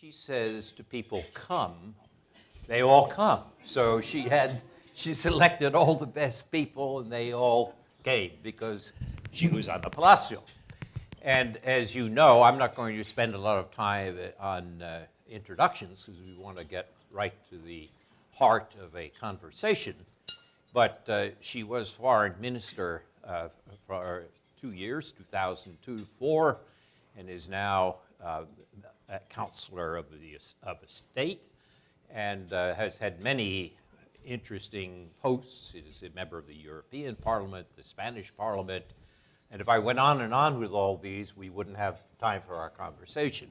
she says to people, come, they all come. So she selected all the best people, and they all came because she was on the Palacio. And as you know, I'm not going to spend a lot of time on introductions because we want to get right to the heart of a conversation. But she was foreign minister for 2 years, 2002 to 2004, and is now a counselor of a state, and has had many interesting posts. Is a member of the European Parliament, the Spanish Parliament, and if I went on and on with all these, we wouldn't have time for our conversation.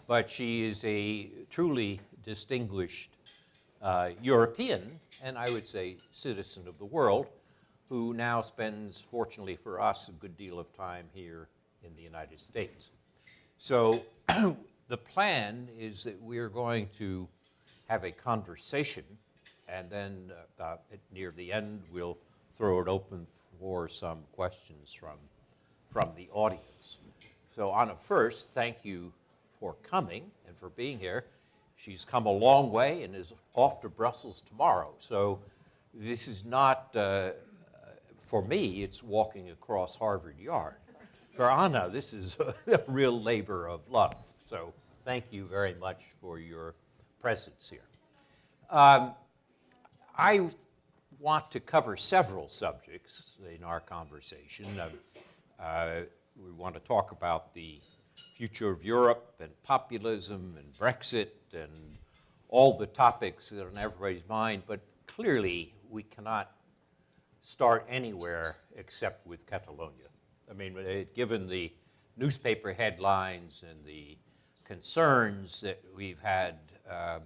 But she is a truly distinguished European, and I would say citizen of the world, who now spends, fortunately for us, a good deal of time here in the United States. So the plan is that we're going to have a conversation, and then near the end, we'll throw it open for some questions from the audience. So Anna, first, thank you for coming and for being here. She's come a long way and is off to Brussels tomorrow. So this is not, for me, it's walking across Harvard Yard. For Anna, this is a real labor of love. So thank you very much for your presence here. I want to cover several subjects in our conversation. We want to talk about the future of Europe and populism and Brexit and all the topics that are on everybody's mind, but clearly we cannot start anywhere except with Catalonia. I mean, given the newspaper headlines and the concerns that we've had and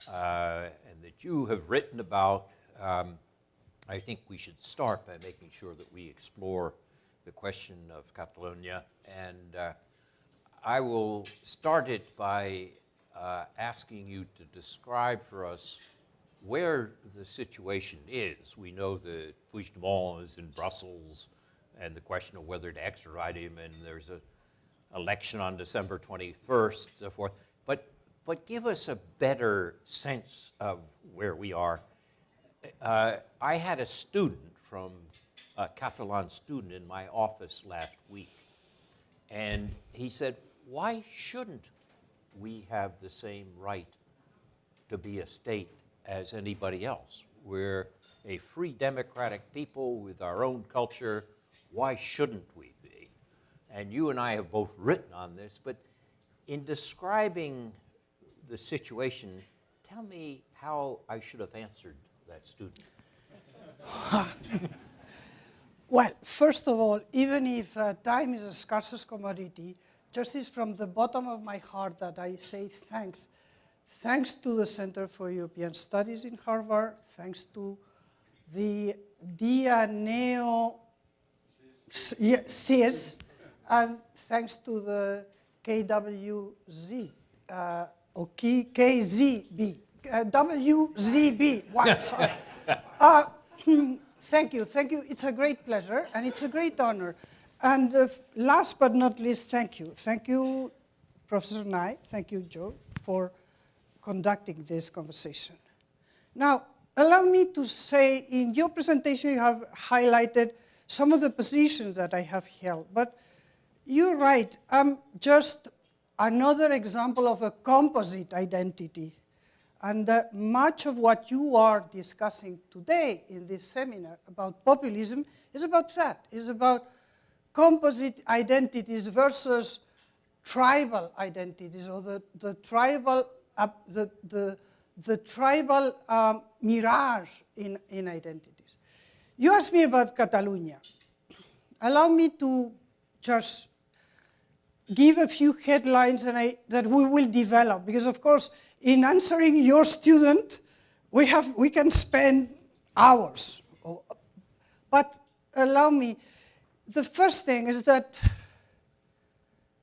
that you have written about, I think we should start by making sure that we explore the question of Catalonia. And I will start it by asking you to describe for us where the situation is. We know that Puigdemont is in Brussels and the question of whether to extradite him, and there's an election on December 21st, so forth. But give us a better sense of where we are. I had a student a Catalan student in my office last week, and he said, why shouldn't we have the same right to be a state as anybody else? We're a free democratic people with our own culture. Why shouldn't we be? And you and I have both written on this, but in describing the situation, tell me how I should have answered that student. Well, first of all, even if time is the scarcest commodity, just is from the bottom of my heart that I say thanks. Thanks to the Center for European Studies in Harvard, thanks to the CIS, and thanks to the KWZ, or KZB, WZB, wow, sorry. Thank you. It's a great pleasure, and it's a great honor. And last but not least, thank you. Thank you, Professor Nye. Thank you, Joe, for conducting this conversation. Now, allow me to say, in your presentation, you have highlighted some of the positions that I have held. But you're right. I'm just another example of a composite identity. And much of what you are discussing today in this seminar about populism is about that. It's about composite identities versus tribal identities, or the tribal mirage in identities. You asked me about Catalonia. Allow me to just give a few headlines that we will develop, because of course, in answering your student, we can spend hours. But allow me, the first thing is that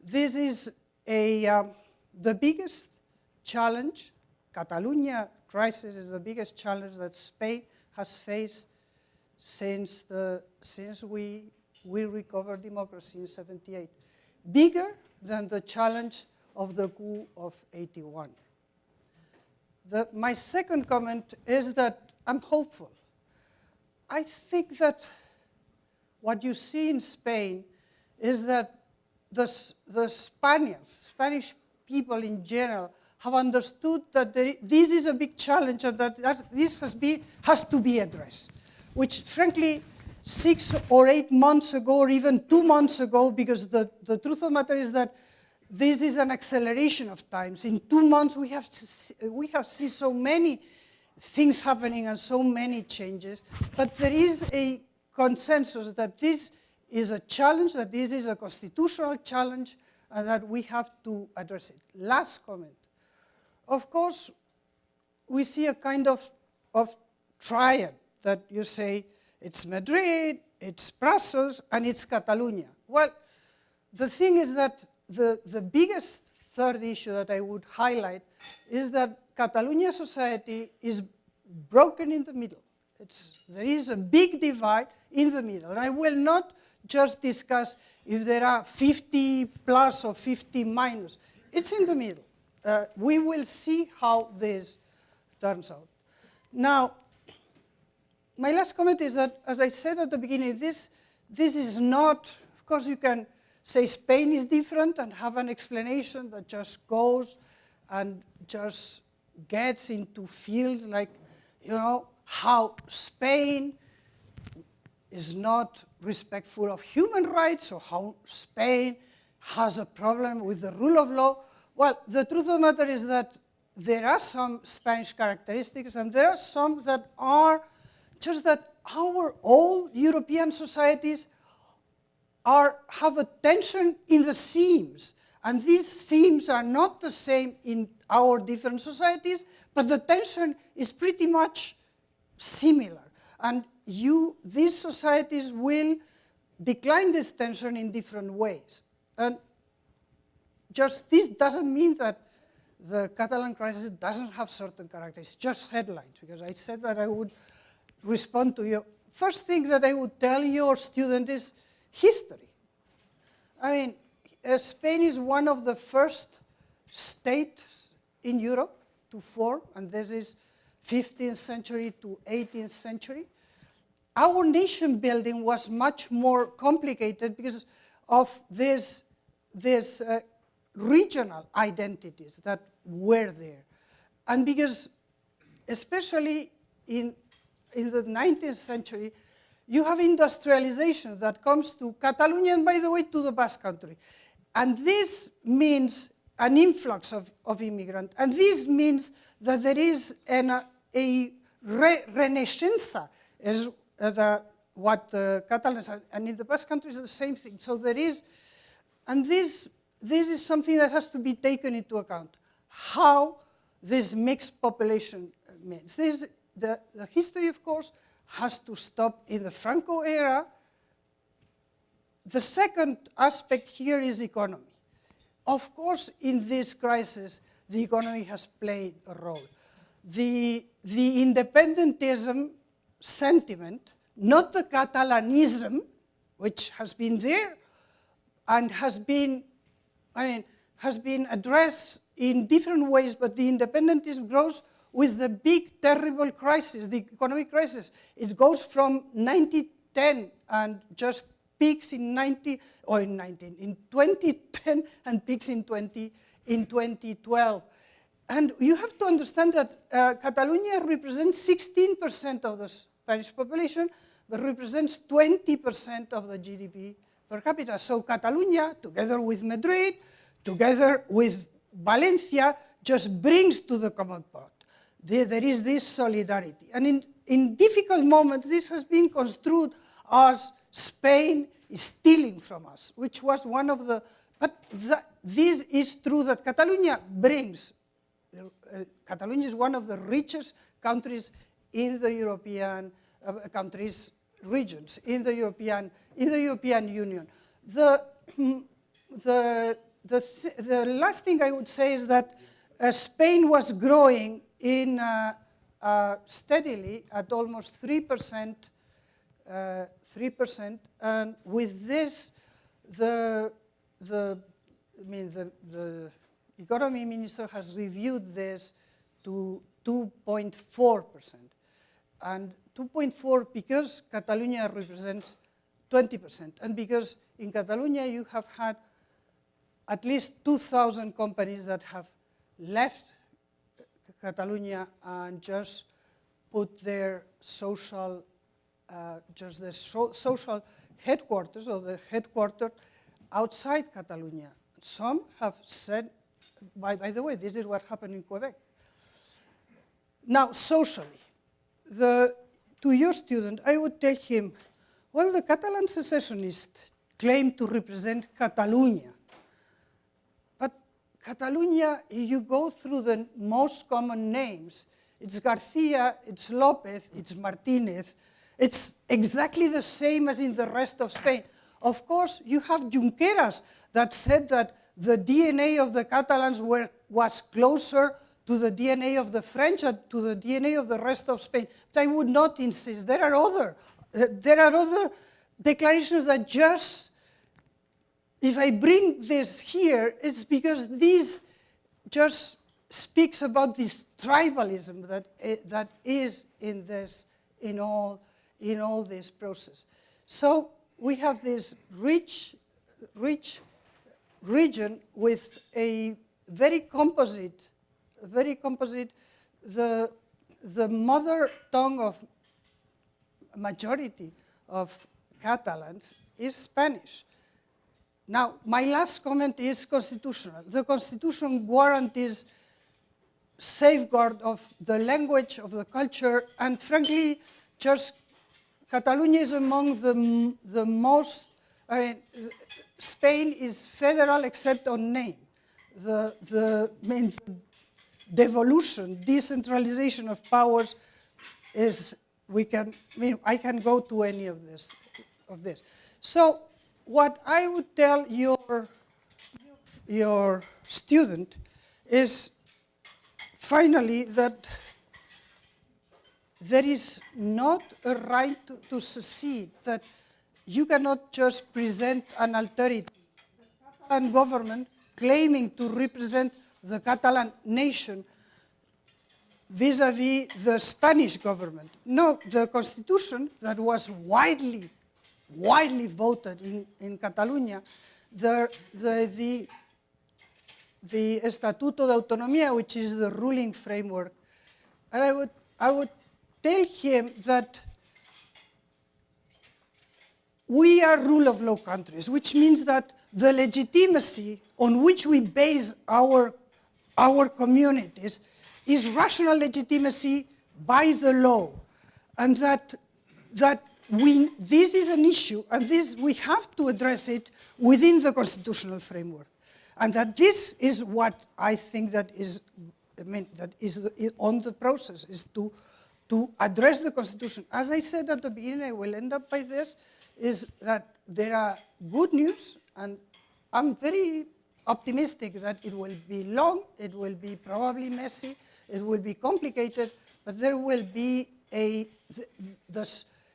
this is the biggest challenge. Catalonia crisis is the biggest challenge that Spain has faced since we recovered democracy in '78. Bigger than the challenge of the coup of '81. My second comment is that I'm hopeful. I think that what you see in Spain is that the Spanish people in general have understood that this is a big challenge and that this has to be addressed, which frankly 6 or 8 months ago or even 2 months ago, because the truth of the matter is that this is an acceleration of times. In 2 months we have seen so many things happening and so many changes, but there is a consensus that this is a challenge, that this is a constitutional challenge, and that we have to address it. Last comment. Of course, we see a kind of triad that you say it's Madrid, it's Brussels, and it's Catalonia. Well, the thing is that the biggest third issue that I would highlight is that Catalonia society is broken in the middle. There is a big divide in the middle. And I will not just discuss if there are 50 plus or 50 minus. It's in the middle. We will see how this turns out. Now, my last comment is that, as I said at the beginning, this is not, of course you can say Spain is different and have an explanation that just goes and just gets into fields like, how Spain is not respectful of human rights, or how Spain has a problem with the rule of law. Well, the truth of the matter is that there are some Spanish characteristics, and there are some that are just that our old European societies have a tension in the seams. And these seams are not the same in our different societies, but the tension is pretty much similar. And these societies will decline this tension in different ways. And just this doesn't mean that the Catalan crisis doesn't have certain characteristics, just headlines, because I said that I would respond to you. First thing that I would tell your student is history. I mean, Spain is one of the first states in Europe to form, and this is 15th century to 18th century. Our nation building was much more complicated because of these regional identities that were there. And because, especially in the 19th century, you have industrialization that comes to Catalonia and, by the way, to the Basque Country. And this means an influx of immigrants. And this means that there is a renaissance, is what the Catalans, and in the Basque Country is the same thing. So there is, and this is something that has to be taken into account, how this mixed population means. The history, of course, has to stop in the Franco era. The second aspect here is economy. Of course, in this crisis, the economy has played a role. The independentism sentiment, not the Catalanism, which has been there and has been addressed in different ways, but the independentism grows with the big, terrible crisis, the economic crisis. It goes from 1910 and just peaks in 2010 and peaks in 2012. And you have to understand that Catalonia represents 16% of the Spanish population, but represents 20% of the GDP per capita. So Catalonia, together with Madrid, together with Valencia, just brings to the common pot. There is this solidarity. And in difficult moments, this has been construed as Spain is stealing from us, which was one of the, but this is true that Catalonia brings. Catalonia is one of the richest countries in the European regions, in the European Union. The last thing I would say is that Spain was growing steadily at almost 3%, and with this, economy minister has reviewed this to 2.4%. And 2.4 because Catalonia represents 20%, and because in Catalonia you have had at least 2,000 companies that have left Catalonia and just put their social, social headquarters, or the headquarters outside Catalonia. Some have said, by the way, this is what happened in Quebec. Now, socially, to your student, I would tell him, well, the Catalan secessionists claim to represent Catalonia. But Catalonia, if you go through the most common names, it's Garcia, it's Lopez, it's Martinez. It's exactly the same as in the rest of Spain. Of course, you have Junqueras that said that the DNA of the Catalans was closer to the DNA of the French and to the DNA of the rest of Spain. But I would not insist. There are other declarations that just, if I bring this here, it's because this just speaks about this tribalism that is in all this process. So we have this rich region with a very composite, the mother tongue of majority of Catalans is Spanish. Now, my last comment is constitutional. The Constitution guarantees safeguard of the language, of the culture, and frankly, just Catalonia is among the most, Spain is federal except on name. The main devolution, decentralization of powers is, I can go to any of this. So what I would tell your student is finally that there is not a right to secede, that you cannot just present an alternative. The Catalan government claiming to represent the Catalan nation vis-à-vis the Spanish government. No, the constitution that was widely voted in Catalonia, the Estatuto de Autonomía, which is the ruling framework, and I would tell him that we are rule of law countries, which means that the legitimacy on which we base our communities is rational legitimacy by the law, and that this is an issue, and we have to address it within the constitutional framework, and that this is what I think that is on the process, is to address the Constitution. As I said at the beginning, I will end up by this, is that there are good news, and I'm very optimistic that it will be long, it will be probably messy, it will be complicated, but there will be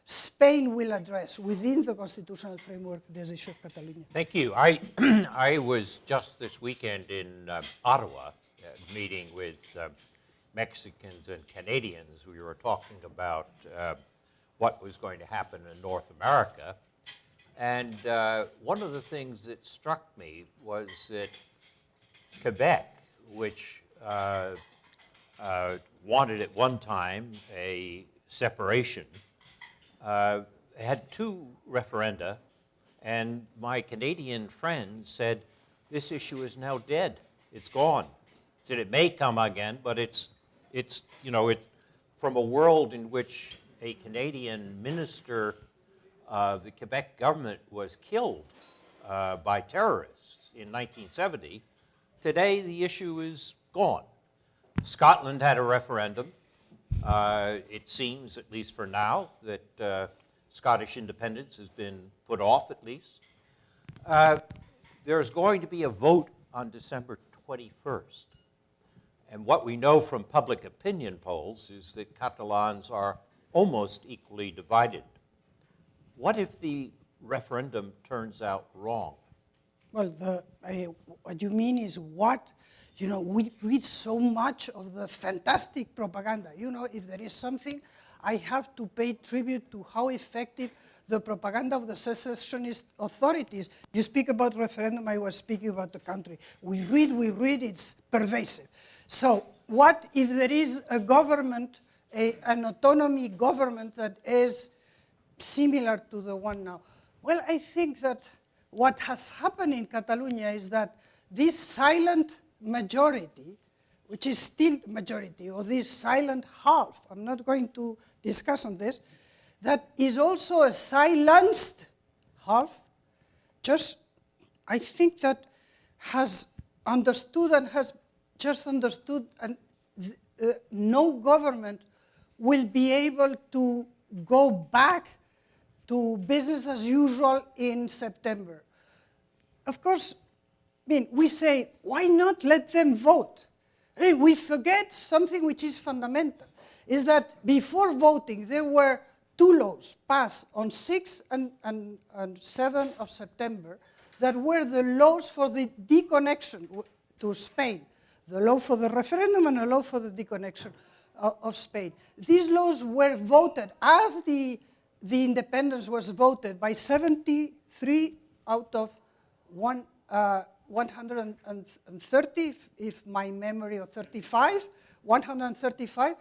Spain will address within the constitutional framework this issue of Catalonia. Thank you. I was just this weekend in Ottawa meeting with Mexicans and Canadians. We were talking about what was going to happen in North America. And one of the things that struck me was that Quebec, which wanted at one time a separation, had two referenda, and my Canadian friend said, this issue is now dead. It's gone. He said it may come again, but it's from a world in which a Canadian minister of the Quebec government was killed by terrorists in 1970. Today, the issue is gone. Scotland had a referendum. It seems, at least for now, that Scottish independence has been put off, at least. There's going to be a vote on December 21st. And what we know from public opinion polls is that Catalans are almost equally divided. What if the referendum turns out wrong? Well, what you mean is what You know, we read so much of the fantastic propaganda. You know, if there is something, I have to pay tribute to how effective the propaganda of the secessionist authorities. You speak about referendum, I was speaking about the country. We read, it's pervasive. So what if there is a government, an autonomy government that is similar to the one now? Well, I think that what has happened in Catalonia is that this silent majority, which is still majority, or this silent half, I'm not going to discuss on this, that is also a silenced half, just, I think that has understood and has just understood, and no government will be able to go back to business as usual in September. Of course, I mean, we say, why not let them vote? I mean, we forget something which is fundamental, is that before voting, there were two laws passed on 6th and 7th of September that were the laws for the deconnection to Spain, the law for the referendum and a law for the deconnection of Spain. These laws were voted as the independence was voted by 73 out of 130, if my memory, or 35, 135,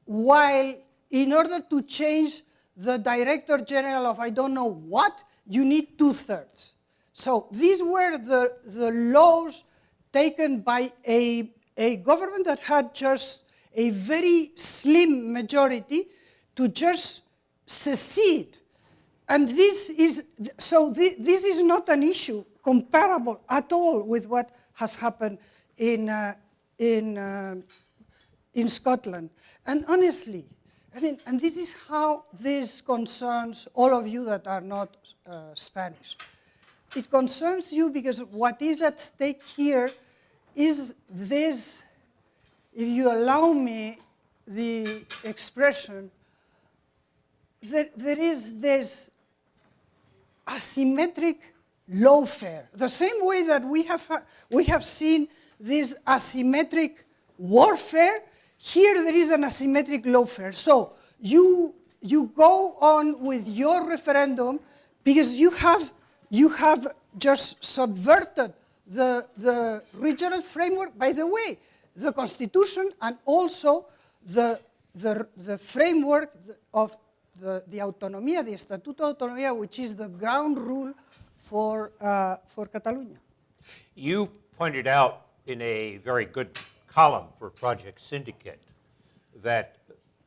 while in order to change the Director General of I don't know what, you need 2/3. So these were the laws taken by a government that had just a very slim majority to just secede. And this is not an issue comparable at all with what has happened in Scotland. And honestly, I mean, and this is how this concerns all of you that are not Spanish. It concerns you because what is at stake here is this, if you allow me the expression, there is this asymmetric lawfare. The same way that we have seen this asymmetric warfare, here there is an asymmetric lawfare. So you go on with your referendum because you have just subverted the regional framework. By the way, the Constitution and also the framework of the autonomía, the Estatuto de Autonomía, which is the ground rule for Catalonia. You pointed out in a very good column for Project Syndicate that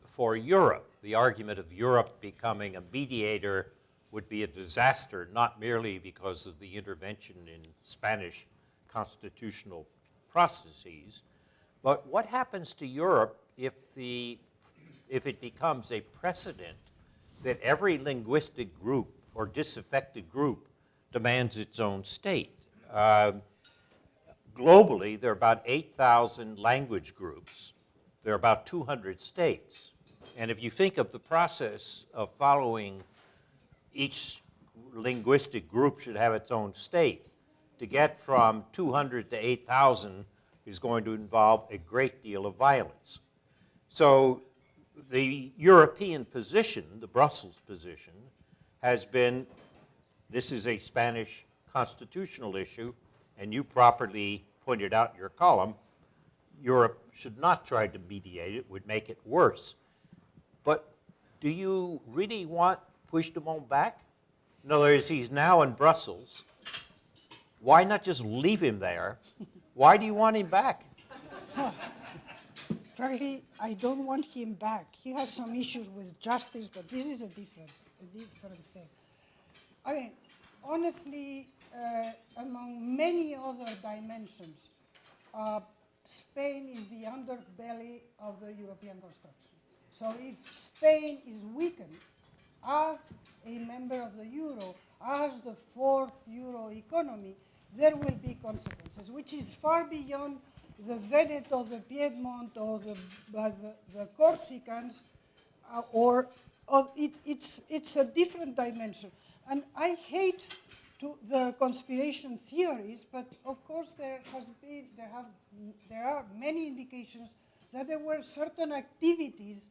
for Europe, the argument of Europe becoming a mediator would be a disaster, not merely because of the intervention in Spanish constitutional processes, but what happens to Europe if it becomes a precedent that every linguistic group or disaffected group demands its own state? Globally, there are about 8,000 language groups. There are about 200 states. And if you think of the process of following each linguistic group should have its own state, to get from 200 to 8,000 is going to involve a great deal of violence. So the European position, the Brussels position, has been, this is a Spanish constitutional issue, and you properly pointed out in your column, Europe should not try to mediate it, would make it worse. But do you really want Puigdemont back? In other words, he's now in Brussels. Why not just leave him there? Why do you want him back? Frankly, I don't want him back. He has some issues with justice, but this is a different thing. I mean, honestly, among many other dimensions, Spain is the underbelly of the European construction. So if Spain is weakened as a member of the euro, as the fourth euro economy, there will be consequences, which is far beyond the Veneto, the Piedmont, or the Corsicans, it's a different dimension. And I hate to the conspiration theories, but of course there are many indications that there were certain activities,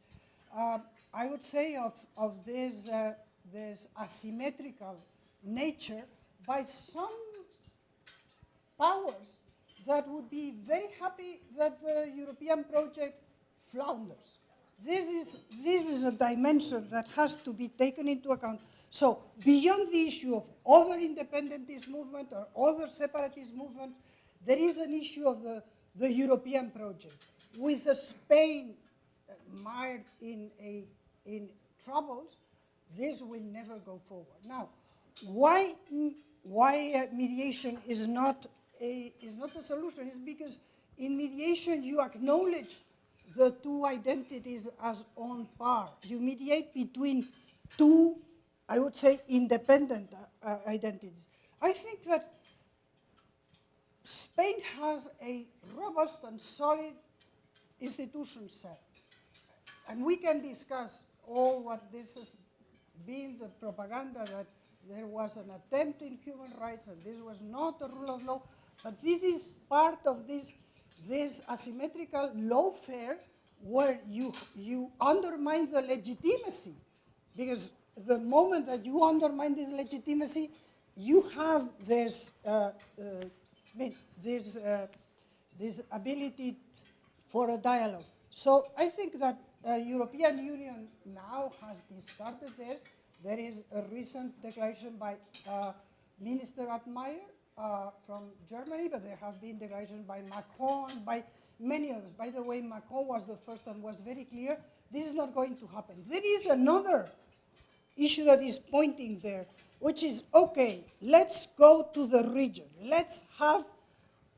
I would say, of this asymmetrical nature by some powers that would be very happy that the European project flounders. This is a dimension that has to be taken into account. So beyond the issue of other independentist movement or other separatist movement, there is an issue of the European project. With Spain mired in troubles, this will never go forward. Now, why mediation is not a solution is because in mediation you acknowledge the two identities as on par. You mediate between two, I would say, independent identities. I think that Spain has a robust and solid institution set. And we can discuss all what this has been, the propaganda that there was an attempt in human rights and this was not a rule of law, but this is part of this asymmetrical lawfare where you undermine the legitimacy. Because the moment that you undermine this legitimacy, you have this ability for a dialogue. So I think that European Union now has started this. There is a recent declaration by Minister Altmaier from Germany, but there have been declarations by Macron and by many others. By the way, Macron was the first and was very clear, this is not going to happen. There is another issue that is pointing there, which is, okay, let's go to the region. Let's have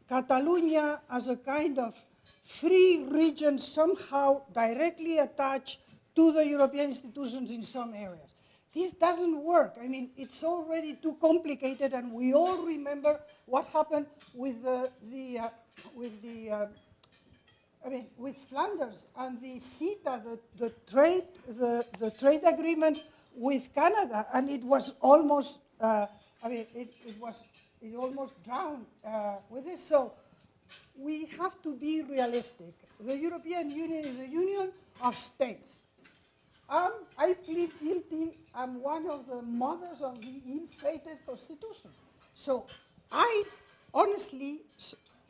Catalonia as a kind of free region somehow directly attached to the European institutions in some areas. This doesn't work. I mean, it's already too complicated, and we all remember what happened with with Flanders and the CETA, the trade agreement with Canada, and it was almost, it almost drowned with this. So we have to be realistic. The European Union is a union of states. I plead guilty. I'm one of the mothers of the ill-fated Constitution. So I honestly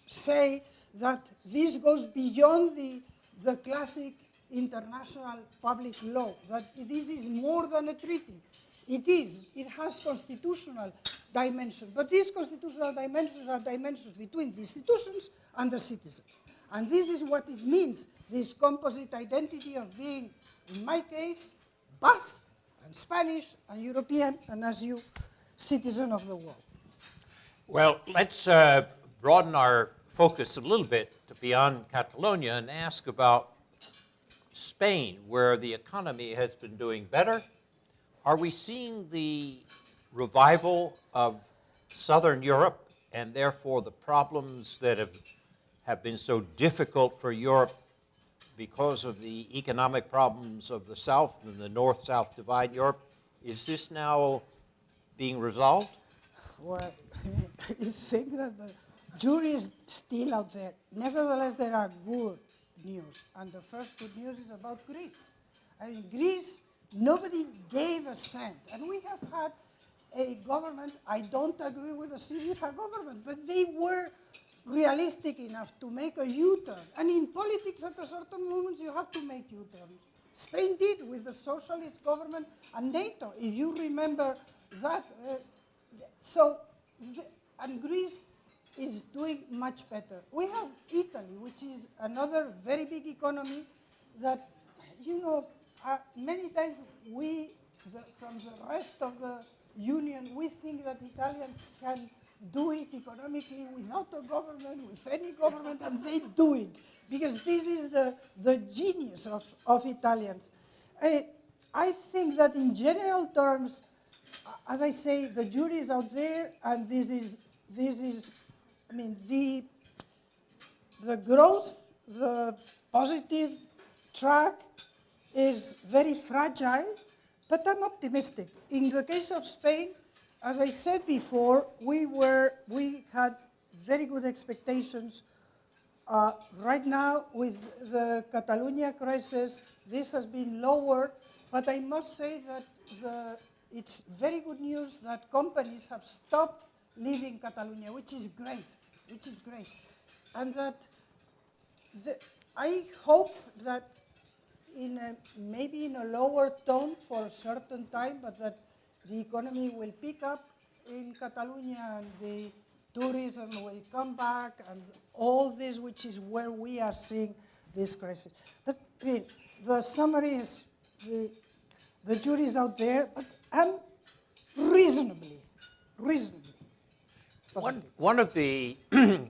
say that this goes beyond the classic international public law, that this is more than a treaty. It is. It has constitutional dimension. But these constitutional dimensions are dimensions between the institutions and the citizens. And this is what it means, this composite identity of being, in my case, Basque and Spanish and European, and as you, citizen of the world. Well, let's broaden our focus a little bit to beyond Catalonia and ask about Spain, where the economy has been doing better. Are we seeing the revival of Southern Europe and therefore the problems that have been so difficult for Europe because of the economic problems of the South and the North-South divide in Europe? Is this now being resolved? Well, I think that the jury is still out there. Nevertheless, there are good news. And the first good news is about Greece. I mean, Greece, nobody gave a cent. And we have had a government, I don't agree with the Syriza government, but they were realistic enough to make a U-turn. And in politics, at a certain moment, you have to make U-turns. Spain did with the socialist government and NATO, if you remember that. And Greece is doing much better. We have Italy, which is another very big economy that, many times from the rest of the Union, we think that Italians can do it economically without a government, with any government, and they do it. Because this is the genius of Italians. I think that in general terms, as I say, the jury is out there, and this is, the growth, the positive track is very fragile, but I'm optimistic. In the case of Spain, as I said before, we had very good expectations. Right now, with the Catalonia crisis, this has been lower, but I must say that it's very good news that companies have stopped leaving Catalonia, which is great, and that I hope that maybe in a lower tone for a certain time, but that the economy will pick up in Catalonia and the tourism will come back and all this, which is where we are seeing this crisis. But I mean, the summary is the jury is out there, but I'm reasonably positive. One of the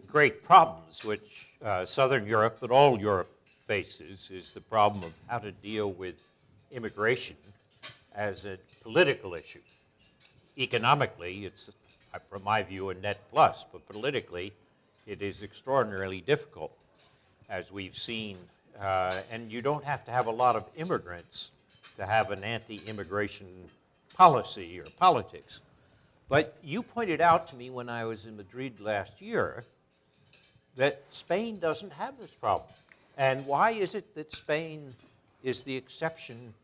great problems which Southern Europe, but all Europe faces, is the problem of how to deal with immigration as a political issue. Economically, it's, from my view, a net plus, but politically, it is extraordinarily difficult, as we've seen. And you don't have to have a lot of immigrants to have an anti-immigration policy or politics. But you pointed out to me when I was in Madrid last year that Spain doesn't have this problem. And why is it that Spain is the exception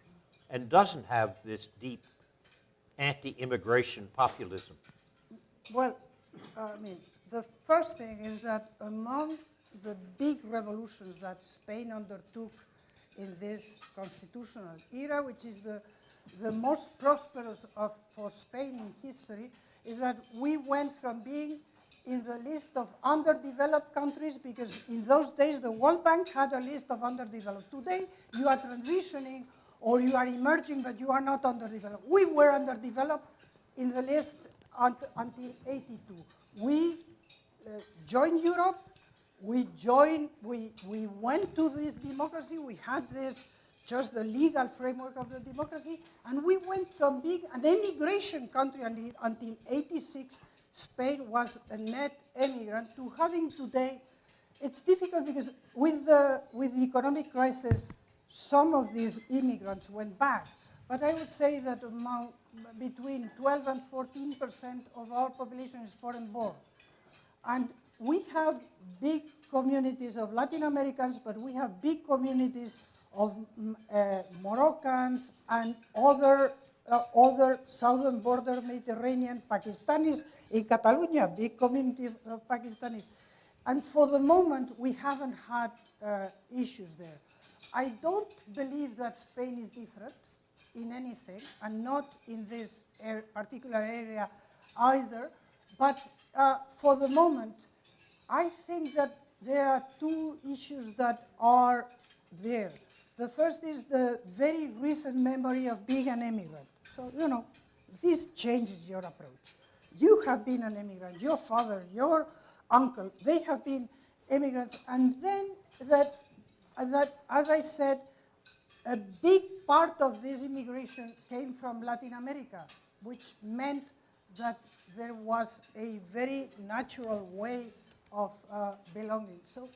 and doesn't have this deep anti-immigration populism? Well, I mean, the first thing is that among the big revolutions that Spain undertook in this constitutional era, which is the most prosperous for Spain in history, is that we went from being in the list of underdeveloped countries, because in those days the World Bank had a list of underdeveloped. Today you are transitioning or you are emerging, but you are not underdeveloped. We were underdeveloped in the list until 82. We joined Europe. We went to this democracy. We had just the legal framework of the democracy, and we went from being an emigration country until 86. Spain was a net emigrant to having today. It's difficult because with the economic crisis, some of these immigrants went back. But I would say that between 12 and 14% of our population is foreign born. And we have big communities of Latin Americans, but we have big communities of Moroccans and other southern border Mediterranean Pakistanis in Catalonia, big community of Pakistanis. And for the moment, we haven't had issues there. I don't believe that Spain is different in anything, and not in this particular area either. But for the moment, I think that there are two issues that are there. The first is the very recent memory of being an immigrant. So, this changes your approach. You have been an immigrant, your father, your uncle, they have been immigrants. And then that as I said, a big part of this immigration came from Latin America, which meant that there was a very natural way of belonging. So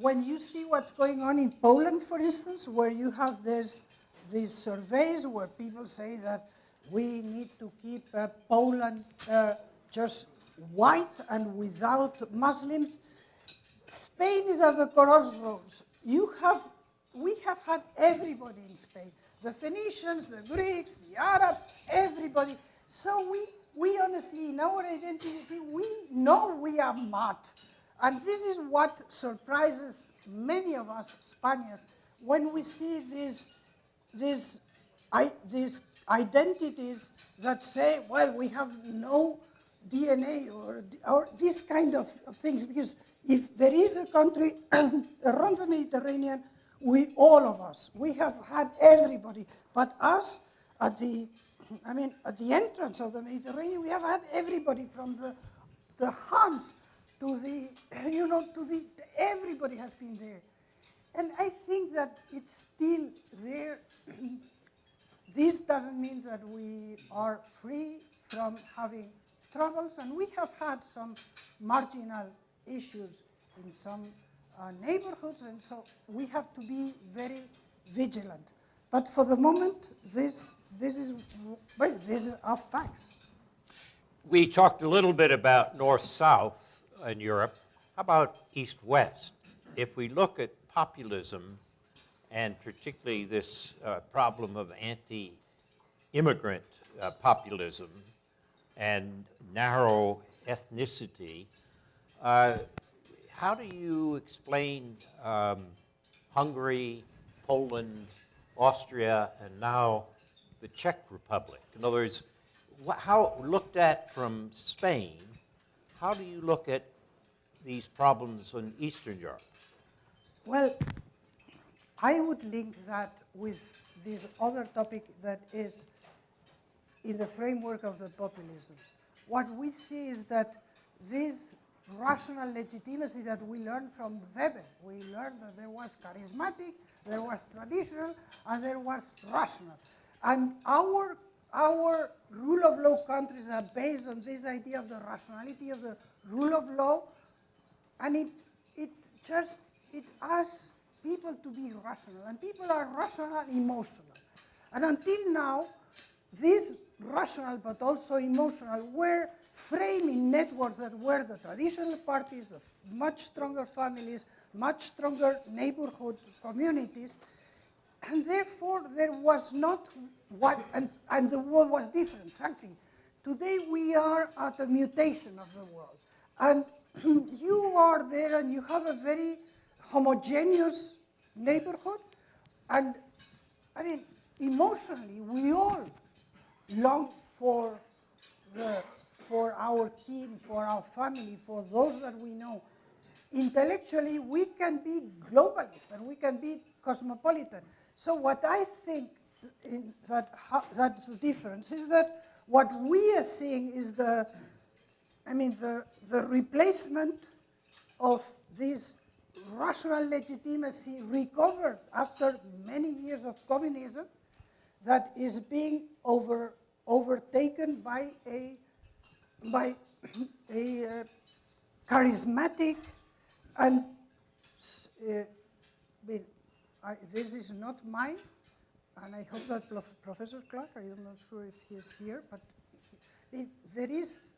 when you see what's going on in Poland, for instance, where you have these surveys where people say that we need to keep Poland just white and without Muslims, Spain is at the crossroads. We have had everybody in Spain, the Phoenicians, the Greeks, the Arabs, everybody. So we honestly, in our identity, we know we are mud. And this is what surprises many of us Spaniards when we see these identities that say, well, we have no DNA or this kind of things. Because if there is a country around the Mediterranean, all of us, we have had everybody. But us, at the entrance of the Mediterranean, we have had everybody from the Huns to everybody has been there. And I think that it's still there. This doesn't mean that we are free from having troubles, and we have had some marginal issues in some neighborhoods, and so we have to be very vigilant. But for the moment, these are facts. We talked a little bit about north-south in Europe. How about east-west? If we look at populism, and particularly this problem of anti-immigrant populism and narrow ethnicity, how do you explain Hungary, Poland, Austria, and now the Czech Republic? In other words, how looked at from Spain, how do you look at these problems in Eastern Europe? Well, I would link that with this other topic that is in the framework of the populism. What we see is that this rational legitimacy that we learned from Weber, we learned that there was charismatic, there was traditional, and there was rational. And our rule of law countries are based on this idea of the rationality of the rule of law, and it asks people to be rational, and people are rational and emotional. And until now, these rational but also emotional were framed in networks that were the traditional parties of much stronger families, much stronger neighborhood communities, and therefore there was not what, and the world was different, frankly. Today we are at a mutation of the world, and you are there and you have a very homogeneous neighborhood, and I mean, emotionally, we all long for our kin, for our family, for those that we know. Intellectually, we can be globalist and we can be cosmopolitan. So what I think that's the difference is that what we are seeing is the replacement of this rational legitimacy recovered after many years of communism that is being overtaken by a charismatic and this is not mine, and I hope that Professor Clark, I am not sure if he is here, but there is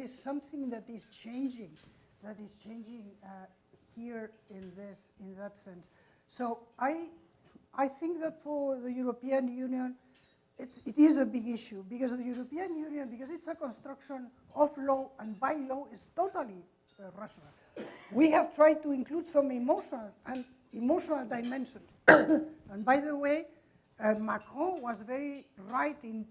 something that is changing here in that sense. So I think that for the European Union, it is a big issue because the European Union, because it's a construction of law and by law, is totally rational. We have tried to include some emotional dimension. And by the way, Macron was very right in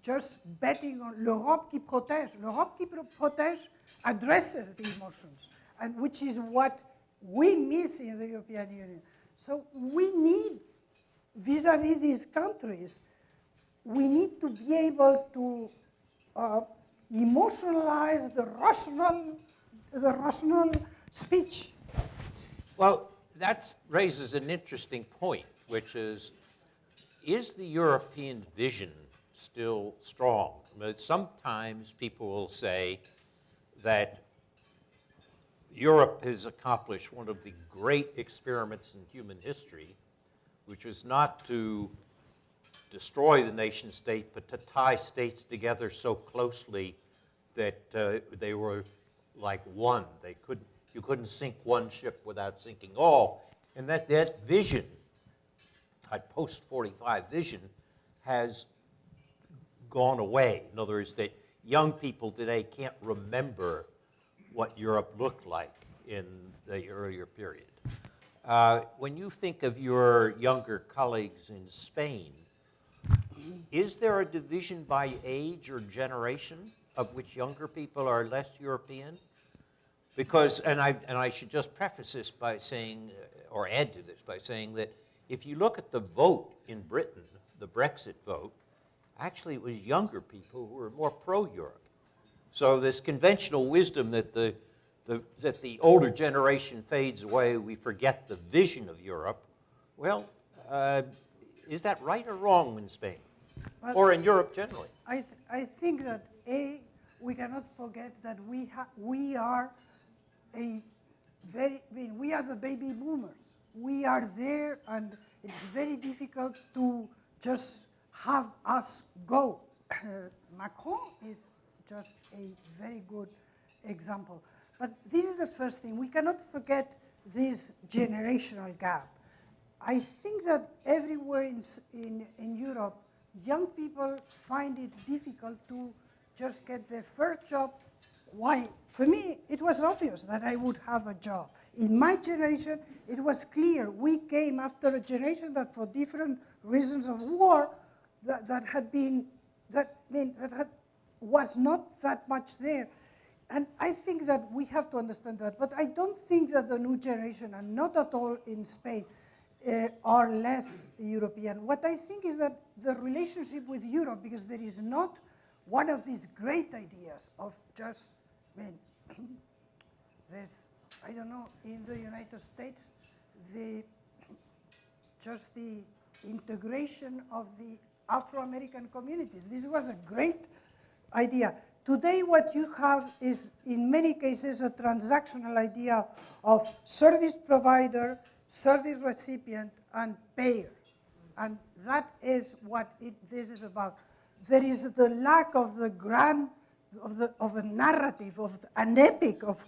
just betting on l'Europe qui protège. L'Europe qui protège addresses the emotions, and which is what we miss in the European Union. So we need, vis-à-vis these countries, we need to be able to emotionalize the rational speech. Well, that raises an interesting point, which is the European vision still strong? I mean, sometimes people will say that Europe has accomplished one of the great experiments in human history, which was not to destroy the nation state, but to tie states together so closely that they were like one. You couldn't sink one ship without sinking all. And that vision, that post-45 vision, has gone away. In other words, that young people today can't remember what Europe looked like in the earlier period. When you think of your younger colleagues in Spain, is there a division by age or generation of which younger people are less European? Because, and I should just preface this by saying, or add to this by saying that if you look at the vote in Britain, the Brexit vote, actually it was younger people who were more pro-Europe. So this conventional wisdom that the older generation fades away, we forget the vision of Europe, well, is that right or wrong in Spain? Well, or in Europe generally? I think that, we cannot forget that we are we are the baby boomers. We are there, and it's very difficult to just have us go. Macron is just a very good example. But this is the first thing. We cannot forget this generational gap. I think that everywhere in Europe, young people find it difficult to just get their first job. Why? For me, it was obvious that I would have a job. In my generation, it was clear. We came after a generation that, for different reasons of war, was not that much there. And I think that we have to understand that. But I don't think that the new generation, and not at all in Spain, are less European. What I think is that the relationship with Europe, because there is not one of these great ideas of just, there's, I don't know, in the United States, just the integration of the Afro-American communities. This was a great idea. Today what you have is, in many cases, a transactional idea of service provider, service recipient, and payer. And that is what this is about. There is the lack of the of a narrative, of an epic of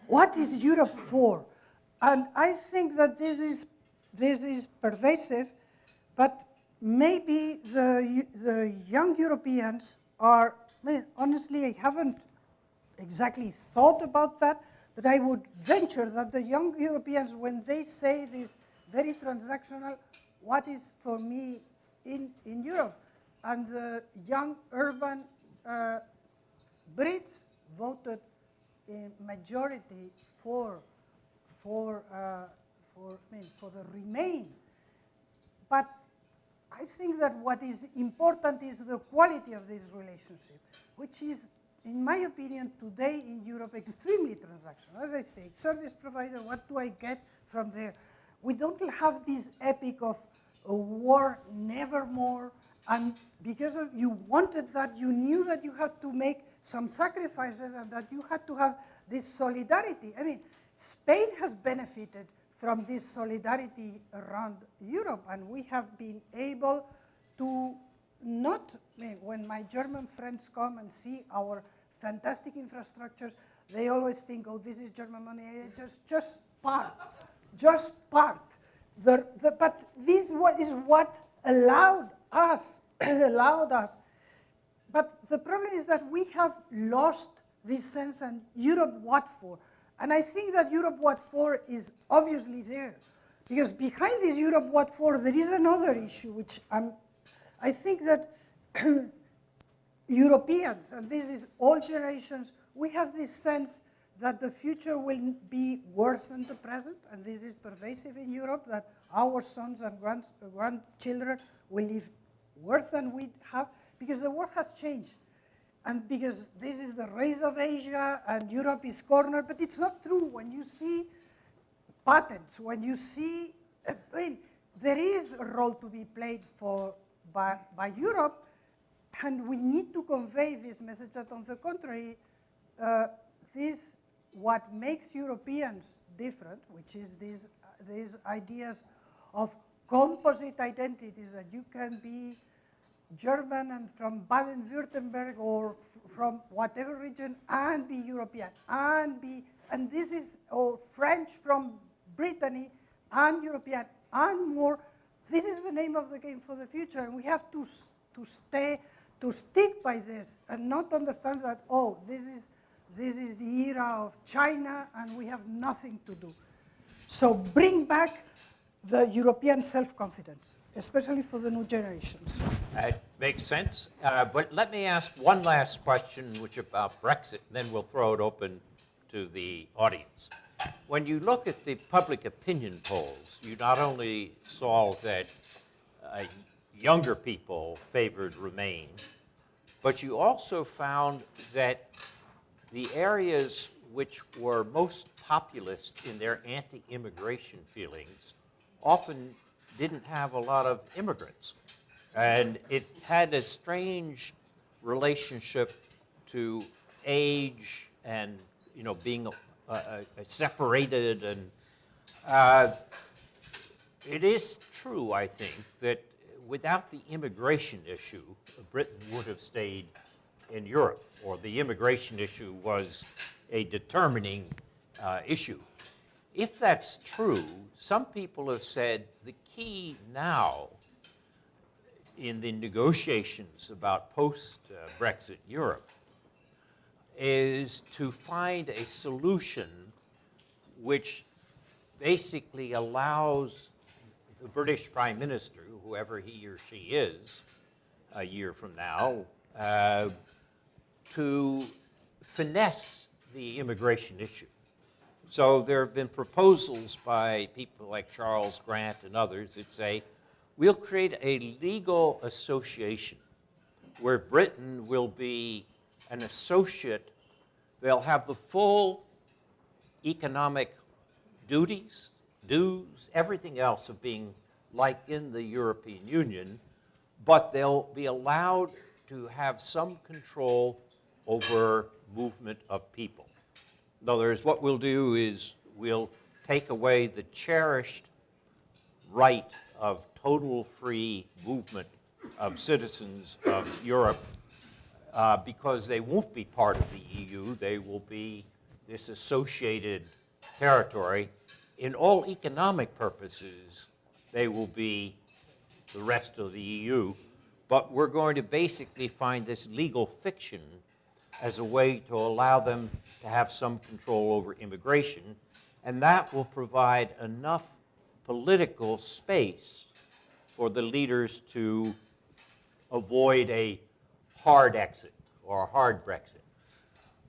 what is Europe for. And I think that this is pervasive, but maybe the young Europeans are, honestly, I haven't exactly thought about that, but I would venture that the young Europeans, when they say this very transactional, what is for me in Europe, and the young urban Brits voted in majority for the Remain. But I think that what is important is the quality of this relationship, which is, in my opinion, today in Europe, extremely transactional. As I say, service provider, what do I get from there? We don't have this epic of a war, nevermore, and because you wanted that, you knew that you had to make some sacrifices and that you had to have this solidarity. I mean, Spain has benefited from this solidarity around Europe, and we have been able to not, when my German friends come and see our fantastic infrastructures, they always think, oh, this is German money, just part, just part. But this is what allowed us, But the problem is that we have lost this sense, and Europe what for? And I think that Europe what for is obviously there. Because behind this Europe what for, there is another issue, which I think that Europeans, and this is all generations, we have this sense that the future will be worse than the present, and this is pervasive in Europe, that our sons and grandchildren will live worse than we have, because the world has changed. And because this is the race of Asia, and Europe is cornered, but it's not true. When you see patents, when you see, there is a role to be played by Europe, and we need to convey this message that, on the contrary, what makes Europeans different, which is these ideas of composite identities, that you can be German and from Baden-Württemberg or from whatever region and be European, and this is, or French from Brittany and European and more. This is the name of the game for the future, and we have to stick by this and not understand that, oh, this is the era of China and we have nothing to do. So bring back the European self-confidence, especially for the new generations. Makes sense. But let me ask one last question, which about Brexit, then we'll throw it open to the audience. When you look at the public opinion polls, you not only saw that younger people favored Remain, but you also found that the areas which were most populist in their anti-immigration feelings often didn't have a lot of immigrants. And it had a strange relationship to age and, being separated. And it is true, I think, that without the immigration issue, Britain would have stayed in Europe, or the immigration issue was a determining issue. If that's true, some people have said the key now in the negotiations about post-Brexit Europe is to find a solution which basically allows the British Prime Minister, whoever he or she is, a year from now, to finesse the immigration issue. So there have been proposals by people like Charles Grant and others that say, we'll create a legal association where Britain will be an associate. They'll have the full economic dues, everything else of being like in the European Union, but they'll be allowed to have some control over movement of people. In other words, what we'll do is we'll take away the cherished right of total free movement of citizens of Europe because they won't be part of the EU. They will be this associated territory. In all economic purposes, they will be the rest of the EU. But we're going to basically find this legal fiction as a way to allow them to have some control over immigration, and that will provide enough political space for the leaders to avoid a hard exit or a hard Brexit.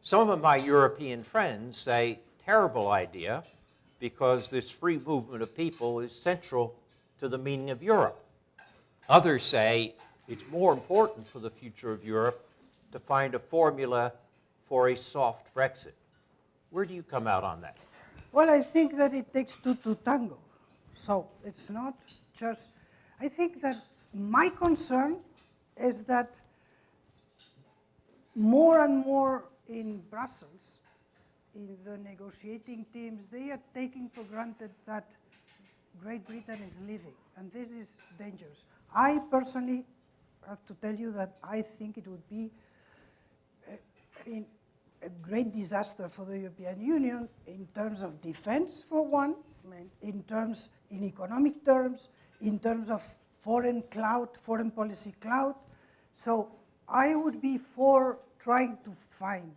Some of my European friends say, terrible idea, because this free movement of people is central to the meaning of Europe. Others say it's more important for the future of Europe to find a formula for a soft Brexit. Where do you come out on that? Well, I think that it takes two to tango. So it's not just, I think that my concern is that more and more in Brussels, in the negotiating teams, they are taking for granted that Great Britain is leaving, and this is dangerous. I personally have to tell you that I think it would be a great disaster for the European Union in terms of defense, for one, in economic terms, in terms of foreign policy clout. So I would be for trying to find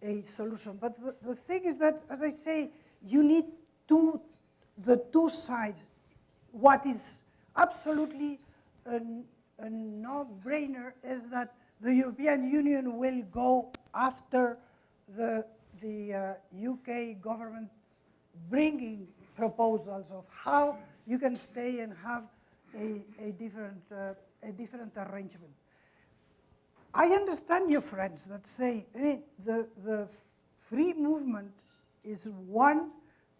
a solution. But the thing is that, as I say, you need the two sides. What is absolutely a no-brainer is that the European Union will go after the UK government bringing proposals of how you can stay and have a different arrangement. I understand your friends that say the free movement is one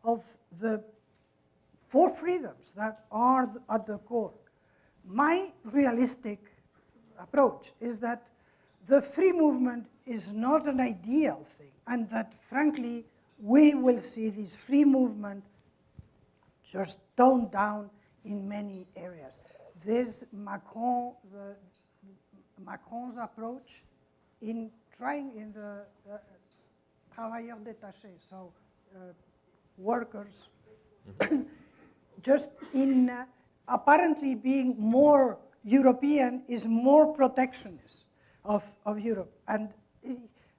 of the 4 freedoms that are at the core. My realistic approach is that the free movement is not an ideal thing, and that, frankly, we will see this free movement just toned down in many areas. This Macron's approach in trying in the travailleurs détachés, so workers, just in apparently being more European is more protectionist of Europe. And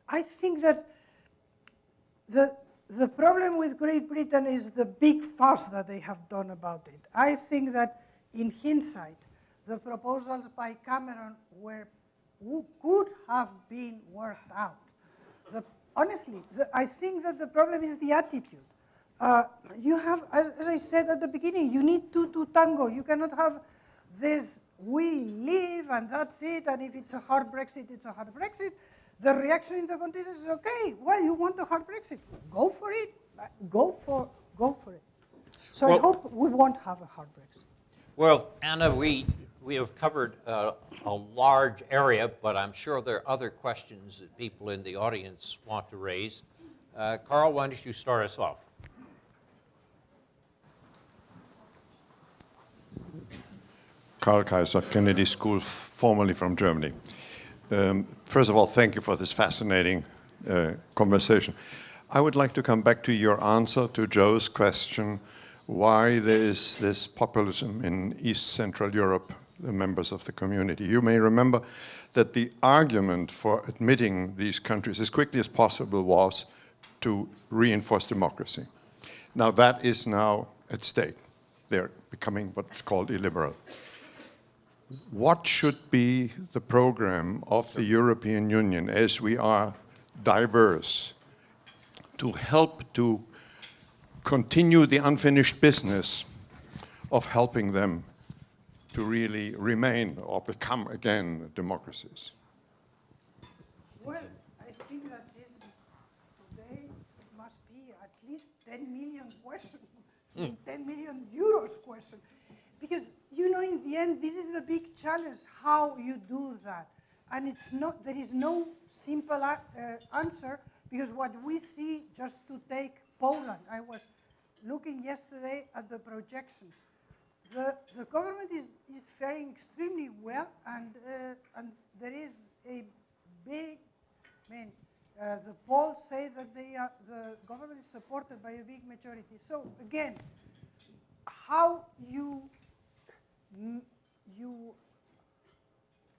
I think that the problem with Great Britain is the big fuss that they have done about it. I think that in hindsight, the proposals by Cameron could have been worked out. Honestly, I think that the problem is the attitude. You have, as I said at the beginning, you need two to tango. You cannot have this, we leave and that's it, and if it's a hard Brexit, it's a hard Brexit. The reaction in the continent is, okay, well, you want a hard Brexit, go for it, go for it. So I hope we won't have a hard Brexit. Well, Anna, we have covered a large area, but I'm sure there are other questions that people in the audience want to raise. Carl, why don't you start us off? Karl Kaiser, Kennedy School, formerly from Germany. First of all, thank you for this fascinating conversation. I would like to come back to your answer to Joe's question, why there is this populism in East Central Europe, the members of the community. You may remember that the argument for admitting these countries as quickly as possible was to reinforce democracy. Now that is now at stake. They're becoming what's called illiberal. What should be the program of the European Union as we are diverse to help to continue the unfinished business of helping them to really remain or become again democracies? Well, I think that this today must be at least 10 million question, 10 million euros question. Because, you know, in the end, this is the big challenge, how you do that. And it's not, there is no simple answer, because what we see, just to take Poland, I was looking yesterday at the projections. The government is faring extremely well, and there is a big, the polls say that the government is supported by a big majority. So again, how you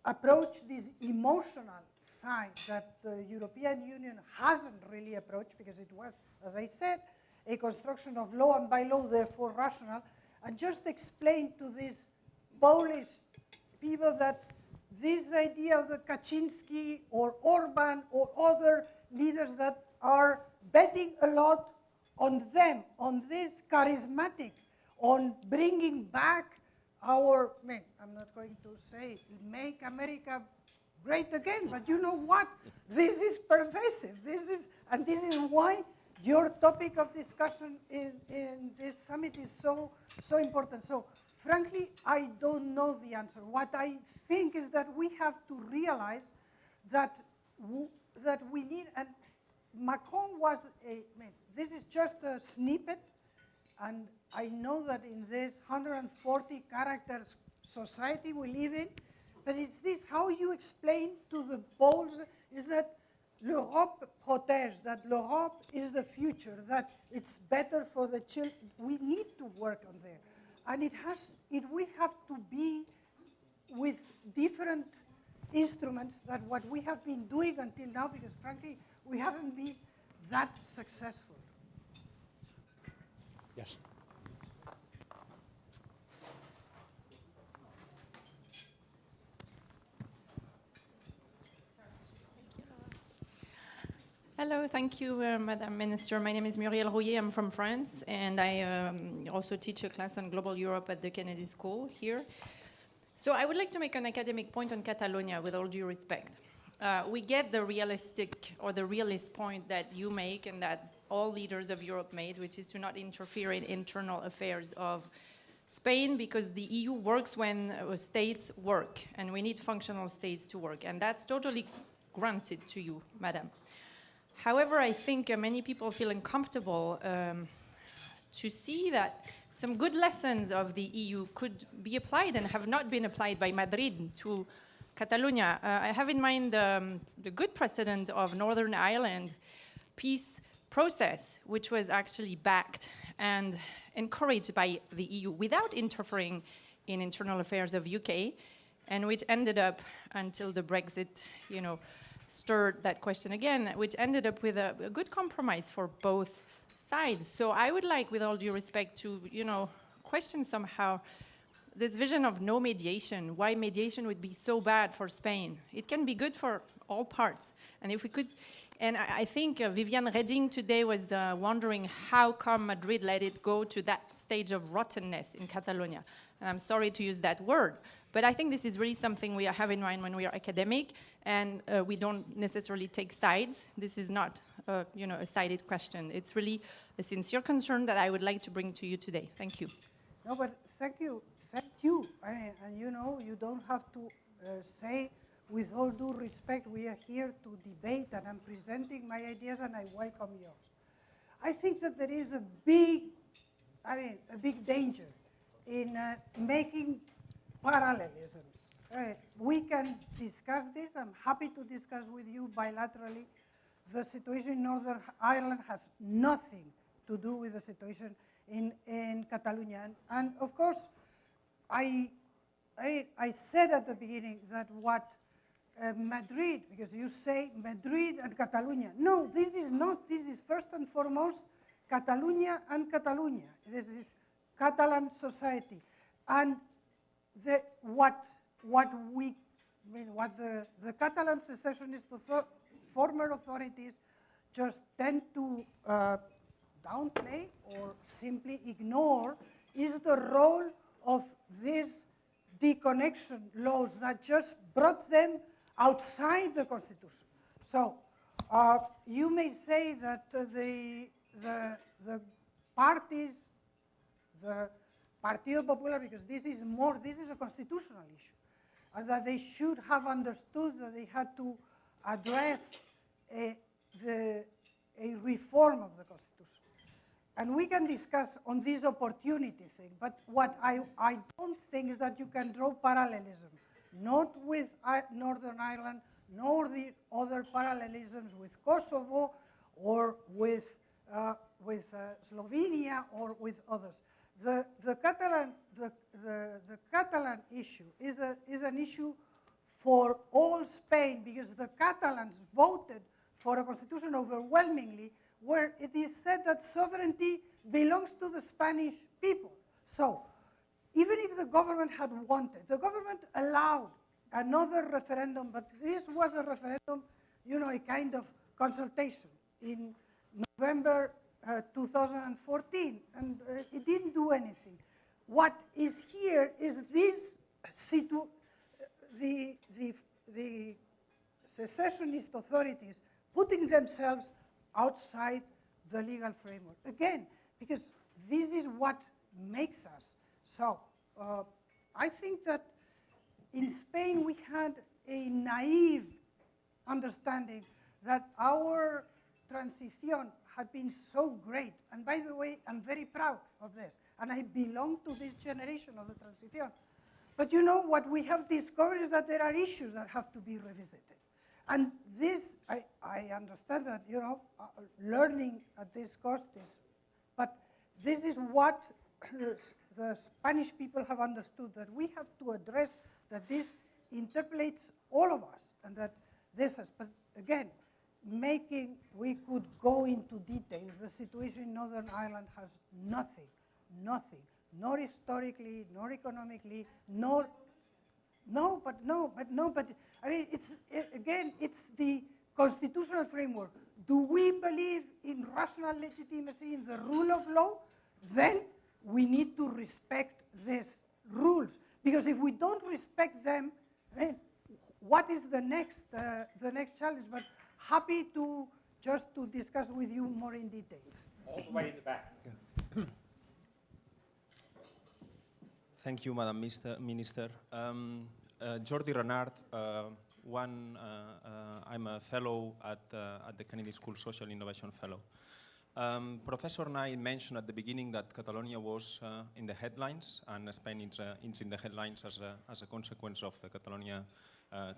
approach this emotional side that the European Union hasn't really approached, because it was, as I said, a construction of law and by law, therefore rational, and just explain to these Polish people that this idea of the Kaczynski or Orban or other leaders that are betting a lot on them, on this charismatic, on bringing back our, I'm not going to say make America great again, but you know what? This is pervasive. This is why your topic of discussion in this summit is so important. So frankly, I don't know the answer. What I think is that we have to realize that we need, and Macron was this is just a snippet, and I know that in this 140 characters society we live in, but it's this, how you explain to the Poles is that l'Europe protège, that l'Europe is the future, that it's better for the children. We need to work on there. And it will have to be with different instruments than what we have been doing until now, because frankly, we haven't been that successful. Yes. Hello, thank you, Madam Minister. My name is Muriel Rouillet. I'm from France, and I also teach a class on global Europe at the Kennedy School here. So I would like to make an academic point on Catalonia, with all due respect. We get the realistic or the realist point that you make and that all leaders of Europe made, which is to not interfere in internal affairs of Spain, because the EU works when states work, and we need functional states to work, and that's totally granted to you, Madam. However, I think many people feel uncomfortable to see that some good lessons of the EU could be applied and have not been applied by Madrid to Catalonia. I have in mind the good precedent of Northern Ireland peace process, which was actually backed and encouraged by the EU without interfering in internal affairs of UK, and which ended up, until the Brexit, stirred that question again, which ended up with a good compromise for both sides. So I would like, with all due respect, to question somehow this vision of no mediation, why mediation would be so bad for Spain. It can be good for all parts. And if we could, and I think Viviane Reding today was wondering how come Madrid let it go to that stage of rottenness in Catalonia. And I'm sorry to use that word, but I think this is really something we have in mind when we are academic, and we don't necessarily take sides. This is not a sided question. It's really a sincere concern that I would like to bring to you today. Thank you. No, but thank you. Thank you. And you don't have to say, with all due respect, we are here to debate, and I'm presenting my ideas, and I welcome yours. I think that there is a big danger in making parallelisms. we can discuss this. I'm happy to discuss with you bilaterally. The situation in Northern Ireland has nothing to do with the situation in Catalonia. And of course, I said at the beginning that what Madrid, because you say Madrid and Catalonia. No, this is not. This is first and foremost Catalonia and Catalonia. This is Catalan society. And what the Catalan secessionists, former authorities, just tend to downplay or simply ignore is the role of these deconnection laws that just brought them outside the Constitution. So you may say that the parties, the Partido Popular, because this is a constitutional issue, that they should have understood that they had to address a reform of the Constitution. And we can discuss on this opportunity thing, but what I don't think is that you can draw parallelism, not with Northern Ireland, nor the other parallelisms with Kosovo or with Slovenia or with others. The Catalan issue is an issue for all Spain, because the Catalans voted for a constitution overwhelmingly, where it is said that sovereignty belongs to the Spanish people. So even if the government had wanted, the government allowed another referendum, but this was a referendum, a kind of consultation in November 2014, and it didn't do anything. What is here is this the secessionist authorities putting themselves outside the legal framework. Again, because this is what makes us. So I think that in Spain we had a naive understanding that our transition had been so great. And by the way, I'm very proud of this. And I belong to this generation of the transition. But what we have discovered is that there are issues that have to be revisited. And this, I understand that, learning at this cost is, but this is what the Spanish people have understood, that we have to address that this interpelates all of us, and that this has, but again, we could go into details. The situation in Northern Ireland has nothing, nor historically, nor economically, but I mean, it's the constitutional framework. Do we believe in rational legitimacy, in the rule of law? Then we need to respect these rules. Because if we don't respect them, then what is the next challenge? But happy to discuss with you more in details. All the way in the back. Thank you, Madam Minister. Jordi Renard, I'm a fellow at the Kennedy School, Social Innovation Fellow. Professor Nye mentioned at the beginning that Catalonia was in the headlines, and Spain is in the headlines as a consequence of the Catalonia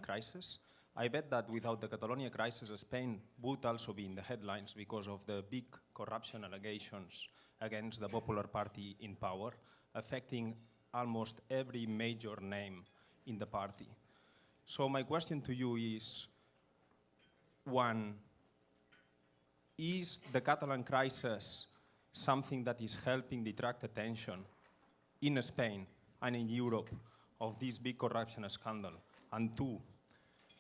crisis. I bet that without the Catalonia crisis, Spain would also be in the headlines because of the big corruption allegations against the Popular Party in power, affecting almost every major name in the party. So my question to you is, one, is the Catalan crisis something that is helping detract attention in Spain and in Europe of this big corruption scandal? And two,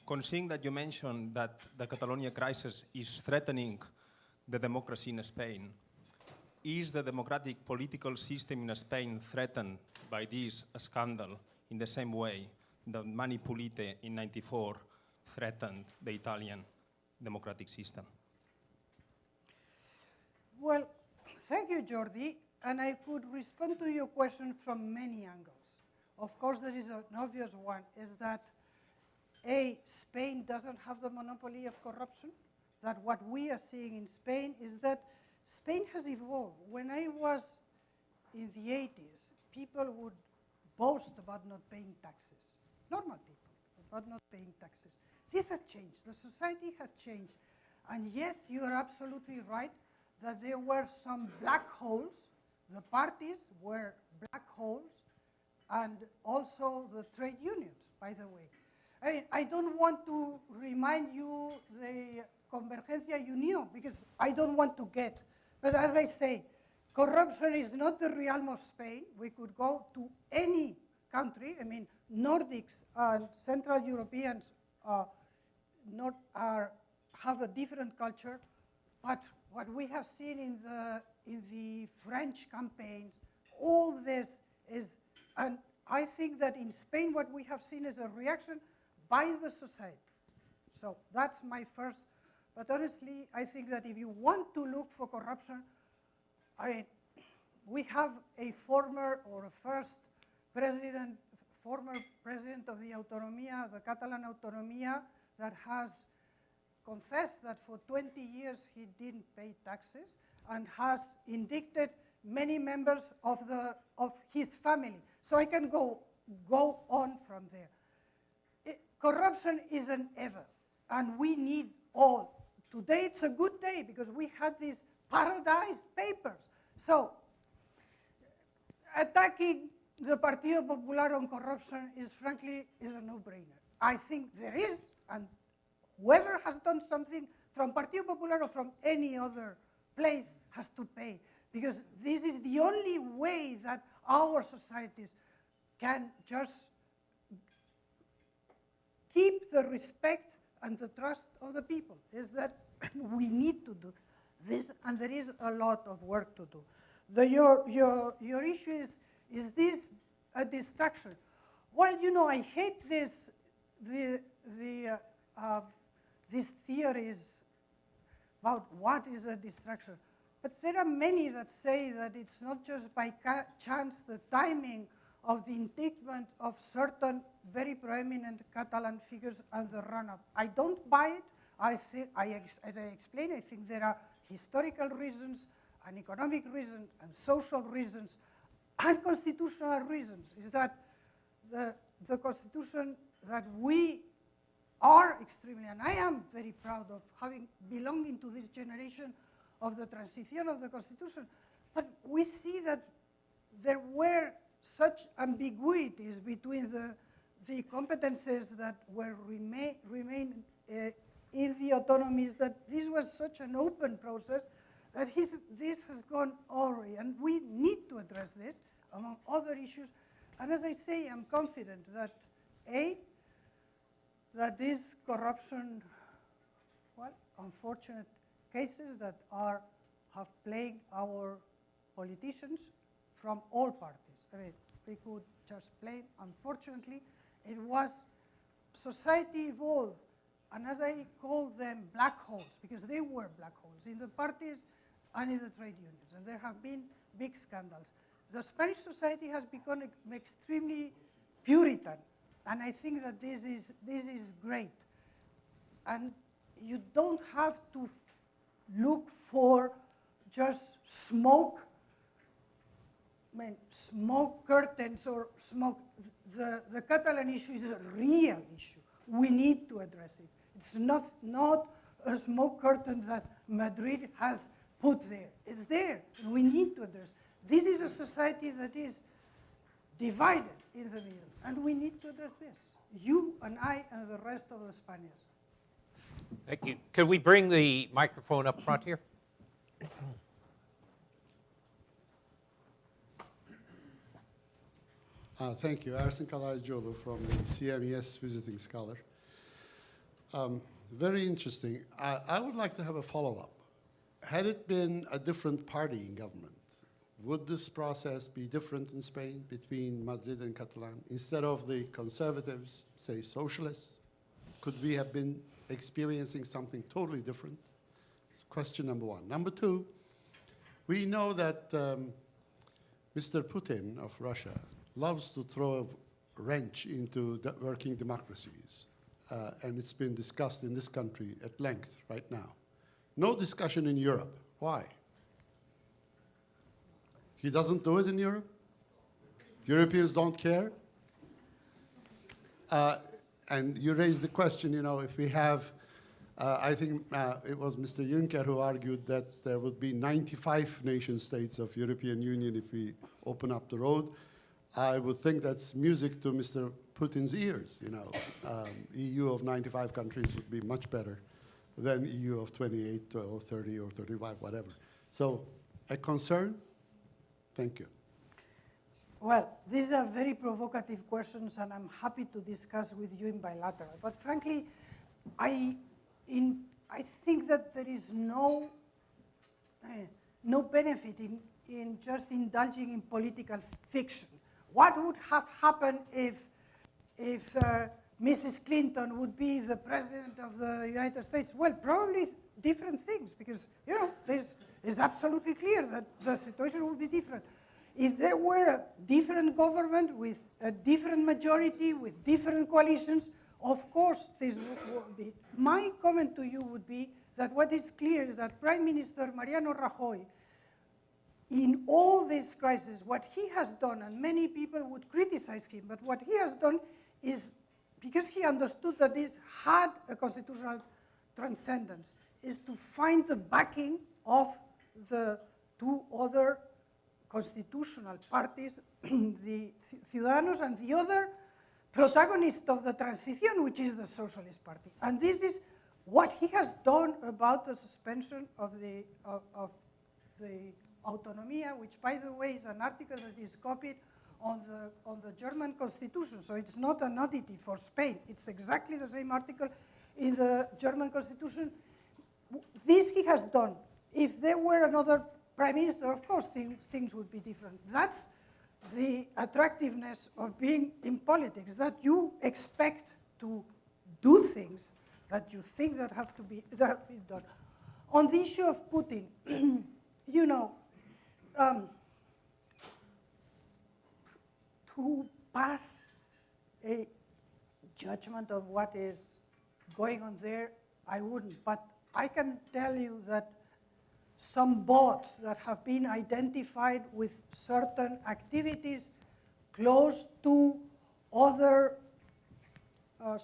considering that you mentioned that the Catalonia crisis is threatening the democracy in Spain, is the democratic political system in Spain threatened by this scandal in the same way that Mani Pulite in '94 threatened the Italian democratic system? Well, thank you, Jordi. And I could respond to your question from many angles. Of course, there is an obvious one, is that A, Spain doesn't have the monopoly of corruption, that what we are seeing in Spain is that Spain has evolved. When I was in the 80s, people would boast about not paying taxes. normal people, but not paying taxes. This has changed. The society has changed. And yes, you are absolutely right that there were some black holes. The parties were black holes, and also the trade unions, by the way. I don't want to remind you the Convergencia Union, because I don't want to get. But as I say, corruption is not the realm of Spain. We could go to any country. I mean, Nordics and Central Europeans have a different culture, but what we have seen in the French campaigns, all this is, and I think that in Spain what we have seen is a reaction by the society. So that's my first, but honestly, I think that if you want to look for corruption, we have a former president of the Autonomia, the Catalan Autonomia, that has confessed that for 20 years he didn't pay taxes and has indicted many members of his family. So I can go on from there. Corruption is an evil, and we need all. Today it's a good day because we had these Paradise Papers. So attacking the Partido Popular on corruption is frankly a no-brainer. I think there is, and whoever has done something from Partido Popular or from any other place has to pay, because this is the only way that our societies can just keep the respect and the trust of the people, is that we need to do this, and there is a lot of work to do. Your issue is this a distraction? Well, you know, I hate these theories about what is a distraction. But there are many that say that it's not just by chance the timing of the indictment of certain very prominent Catalan figures and the run-up. I don't buy it. As I explained, I think there are historical reasons and economic reasons and social reasons and constitutional reasons. Is that the constitution that we are extremely, and I am very proud of having belonging to this generation of the transition of the constitution, but we see that there were such ambiguities between the competences that were remain in the autonomies, that this was such an open process that this has gone awry, and we need to address this among other issues. And as I say, I'm confident that that this corruption, well, unfortunate cases that have plagued our politicians from all parties. I mean, we could just blame, unfortunately, it was society evolved, and as I call them, black holes, because they were black holes in the parties and in the trade unions, and there have been big scandals. The Spanish society has become extremely Puritan, and I think that this is great. And you don't have to look for just smoke curtains or smoke. The Catalan issue is a real issue. We need to address it. It's not a smoke curtain that Madrid has put there. It's there, and we need to address it. This is a society that is divided in the middle, and we need to address this. You and I and the rest of the Spaniards. Thank you. Could we bring the microphone up front here? Thank you. Ersin Kalaycıoğlu from the CMES Visiting Scholar. Very interesting. I would like to have a follow-up. Had it been a different party in government, would this process be different in Spain between Madrid and Catalan? Instead of the conservatives, say socialists, could we have been experiencing something totally different? That's question number one. Number two, we know that Mr. Putin of Russia loves to throw a wrench into working democracies. And it's been discussed in this country at length right now. No discussion in Europe. Why? He doesn't do it in Europe? The Europeans don't care? And you raised the question, you know, if we have, I think it was Mr. Juncker who argued that there would be 95 nation states of European Union if we open up the road. I would think that's music to Mr. Putin's ears, you know. EU of 95 countries would be much better than EU of 28 or 30 or 35, whatever. So, a concern? Thank you. Well, these are very provocative questions, and I'm happy to discuss with you in bilateral. But frankly, I think that there is no benefit in just indulging in political fiction. What would have happened if Mrs. Clinton would be the president of the United States? Well, probably different things, because, you know, it's absolutely clear that the situation would be different. If there were a different government with a different majority, with different coalitions, of course this would be. My comment to you would be that what is clear is that Prime Minister Mariano Rajoy, in all this crisis, what he has done, and many people would criticize him, but what he has done is, because he understood that this had a constitutional transcendence, is to find the backing of the two other constitutional parties, the Ciudadanos and the other protagonist of the transition, which is the Socialist Party. And this is what he has done about the suspension of the autonomia, which, by the way, is an article that is copied on the German constitution. So it's not an oddity for Spain. It's exactly the same article in the German constitution. This he has done. If there were another prime minister, of course, things would be different. That's the attractiveness of being in politics, that you expect to do things that you think that have to be done. On the issue of Putin, you know, to pass a judgment of what is going on there, I wouldn't. But I can tell you that some bots that have been identified with certain activities close to other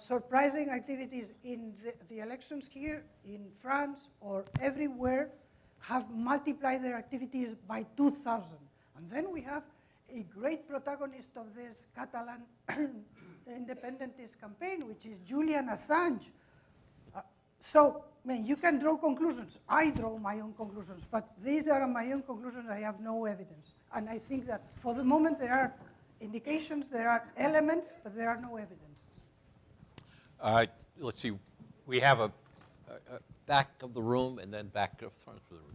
surprising activities in the elections here, in France, or everywhere, have multiplied their activities by 2,000. And then we have a great protagonist of this Catalan independentist campaign, which is Julian Assange. So, I mean, you can draw conclusions. I draw my own conclusions, but these are my own conclusions. I have no evidence. And I think that for the moment there are indications, there are elements, but there are no evidences. Let's see, we have a back of the room and then back of front of the room.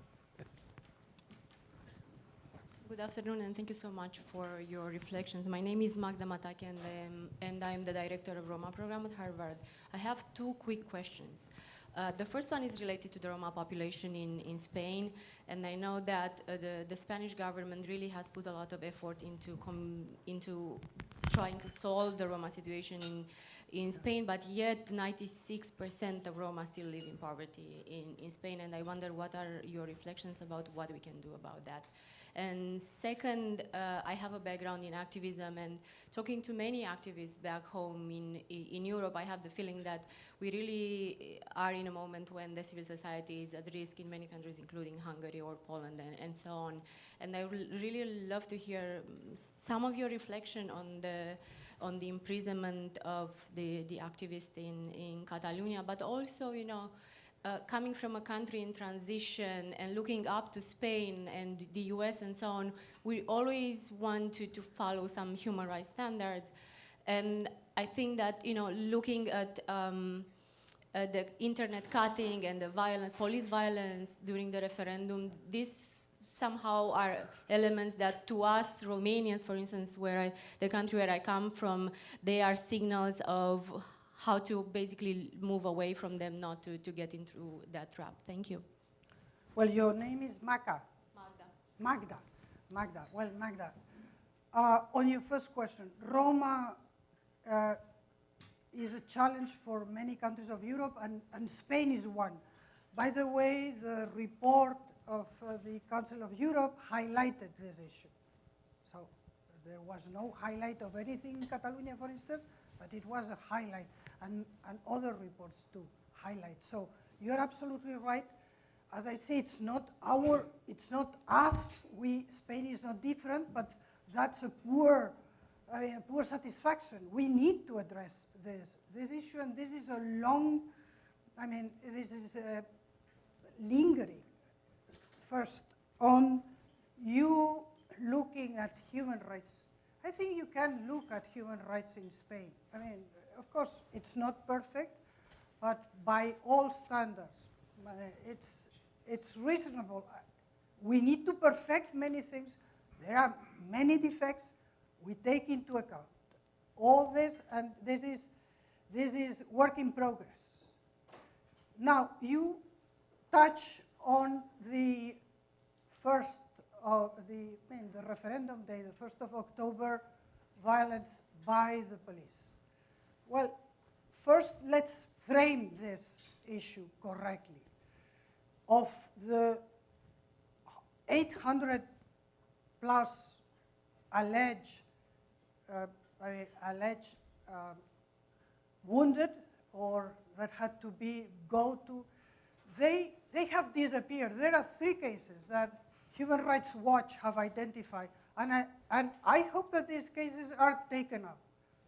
Good afternoon, and thank you so much for your reflections. My name is Magda Matake, and I'm the director of Roma program at Harvard. I have two quick questions. The first one is related to the Roma population in Spain, and I know that the Spanish government really has put a lot of effort into trying to solve the Roma situation in Spain, but yet 96% of Roma still live in poverty in Spain, and I wonder what are your reflections about what we can do about that. And second, I have a background in activism, and talking to many activists back home in Europe, I have the feeling that we really are in a moment when the civil society is at risk in many countries, including Hungary or Poland and so on. And I would really love to hear some of your reflection on the imprisonment of the activists in Catalonia, but also, you know, coming from a country in transition and looking up to Spain and the US and so on, we always want to follow some human rights standards. And I think that, you know, looking at the internet cutting and the violence, police violence during the referendum, these somehow are elements that to us Romanians, for instance, the country where I come from, they are signals of how to basically move away from them, not to get into that trap. Thank you. Well, your name is Magda. Well, Magda, on your first question, Roma is a challenge for many countries of Europe, and Spain is one. By the way, the report of the Council of Europe highlighted this issue. So there was no highlight of anything in Catalonia, for instance, but it was a highlight, and other reports too highlight. So you're absolutely right. As I say, it's not us. Spain is not different, but that's a poor satisfaction. We need to address this issue, and this is a long, this is lingering. First, on you looking at human rights. I think you can look at human rights in Spain. Of course, it's not perfect, but by all standards, it's reasonable. We need to perfect many things. There are many defects. We take into account all this, and this is work in progress. Now, you touch on the first of the referendum day, the 1st of October, violence by the police. Well, first let's frame this issue correctly. Of the 800 plus alleged wounded or that had to go to, they have disappeared. There are 3 cases that Human Rights Watch have identified, and I hope that these cases are taken up.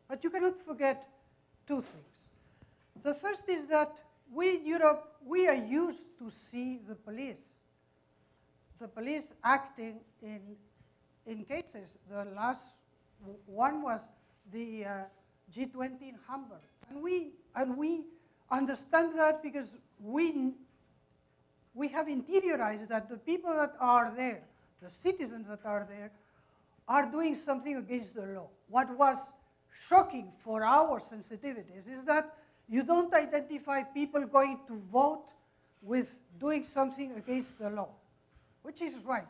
But you cannot forget 2 things. The first is that we in Europe, we are used to see the police acting in cases. The last one was the G20 in Hamburg, and we understand that because we have interiorized that the people that are there, the citizens that are there, are doing something against the law. What was shocking for our sensitivities is that you don't identify people going to vote with doing something against the law, which is right.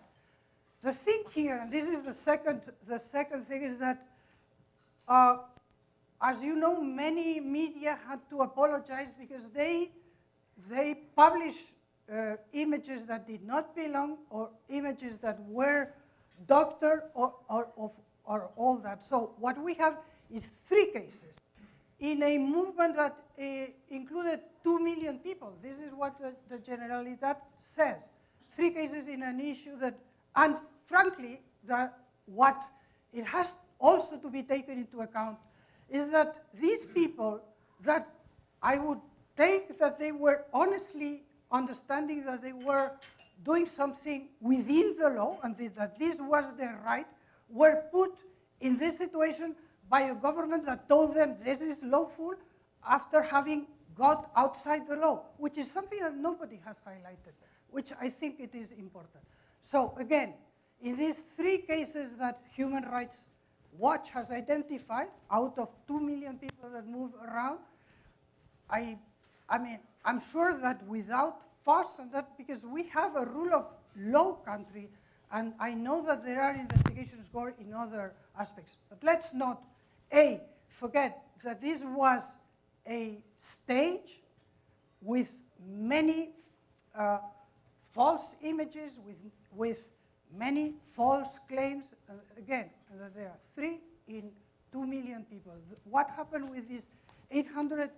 The thing here, and this is the second thing, is that, as you know, many media had to apologize because they publish images that did not belong, or images that were doctored, or all that. So what we have is 3 cases in a movement that included 2 million people. This is what the Generalitat says. 3 cases in an issue that, and frankly, what it has also to be taken into account is that these people that I would take that they were honestly understanding that they were doing something within the law and that this was their right, were put in this situation by a government that told them this is lawful after having got outside the law, which is something that nobody has highlighted, which I think it is important. So again, in these 3 cases that Human Rights Watch has identified, out of 2 million people that move around, I'm sure that without fuss and that, because we have a rule of law country, and I know that there are investigations going in other aspects. But let's not, forget that this was a stage with many false images, with many false claims. Again, that there are 3 in 2 million people. What happened with these 800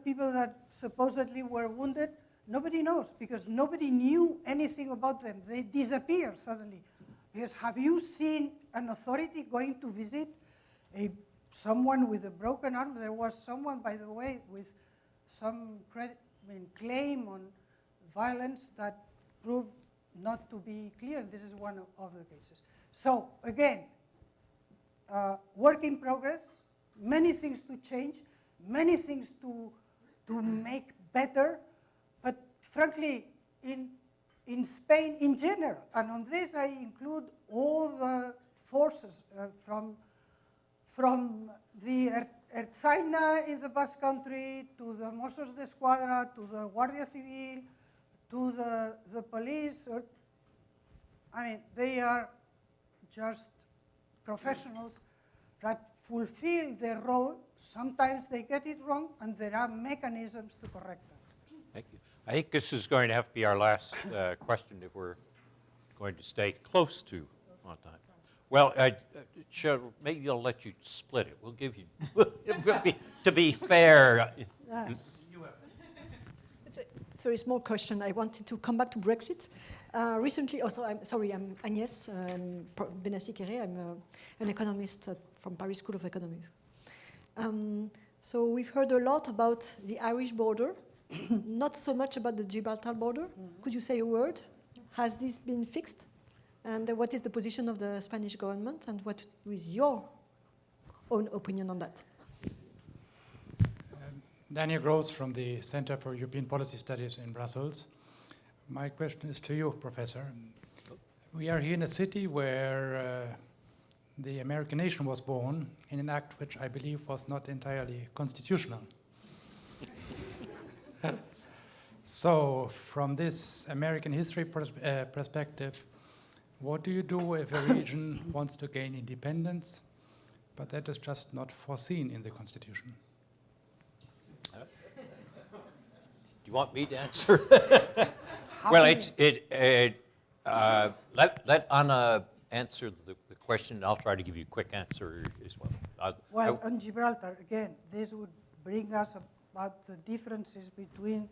people that supposedly were wounded? Nobody knows, because nobody knew anything about them. They disappeared suddenly. Because have you seen an authority going to visit someone with a broken arm? There was someone, by the way, with some claim on violence that proved not to be clear. This is one of the cases. So again, work in progress, many things to change, many things to make better, but frankly, in Spain in general, and on this I include all the forces from the Ertzaina in the Basque Country, to the Mossos d'Esquadra, to the Guardia Civil, to the police. They are just professionals that fulfill their role. Sometimes they get it wrong, and there are mechanisms to correct that. Thank you. I think this is going to have to be our last question if we're going to stay close to on time. Well, Cheryl, maybe I'll let you split it. We'll give you, to be fair. It's a very small question. I wanted to come back to Brexit. Recently, also, I'm Agnès Benassi-Kéré. I'm an economist from Paris School of Economics. So we've heard a lot about the Irish border, not so much about the Gibraltar border. Could you say a word? Has this been fixed? And what is the position of the Spanish government? And what is your own opinion on that? Daniel Gross from the Center for European Policy Studies in Brussels. My question is to you, Professor. We are here in a city where the American nation was born in an act which I believe was not entirely constitutional. So, from this American history perspective, what do you do if a region wants to gain independence, but that is just not foreseen in the Constitution? Do you want me to answer? Well, let Anna answer the question, and I'll try to give you a quick answer as well. Well, on Gibraltar, again, this would bring us about the differences between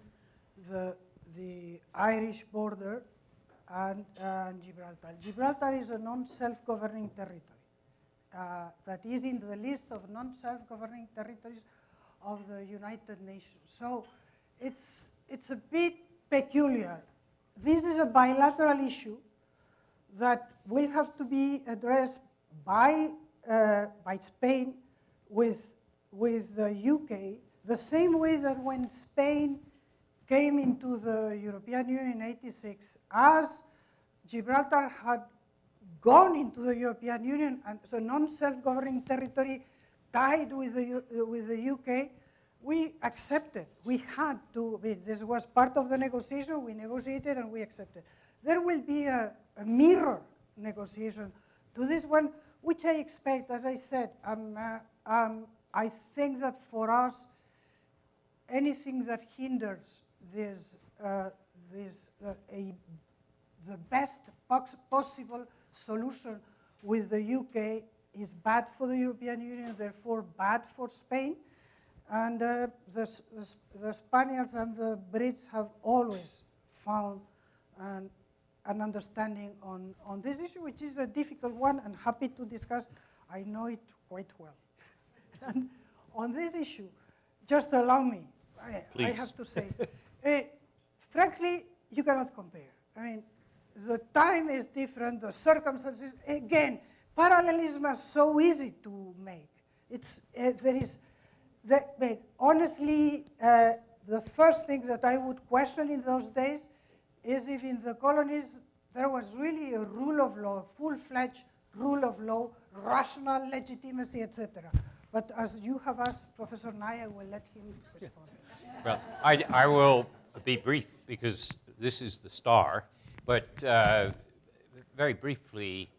the Irish border and Gibraltar. Gibraltar is a non-self-governing territory that is in the list of non-self-governing territories of the United Nations. So it's a bit peculiar. This is a bilateral issue that will have to be addressed by Spain with the UK, the same way that when Spain came into the European Union in '86, as Gibraltar had gone into the European Union and it's a non-self-governing territory tied with the UK, we accepted. We had to. This was part of the negotiation. We negotiated and we accepted. There will be a mirror negotiation to this one, which I expect, as I said, I think that for us, anything that hinders the best possible solution with the UK is bad for the European Union, therefore bad for Spain. And the Spaniards and the Brits have always found an understanding on this issue, which is a difficult one, and happy to discuss. I know it quite well. And on this issue, just allow me, I have to say, frankly, you cannot compare. I mean, the time is different, the circumstances, again, parallelism is so easy to make. Honestly, the first thing that I would question in those days is if in the colonies there was really a rule of law, full-fledged rule of law, rational legitimacy, etc. But as you have asked Professor Nye, I will let him respond. Well, I will be brief because this is the star, but very briefly,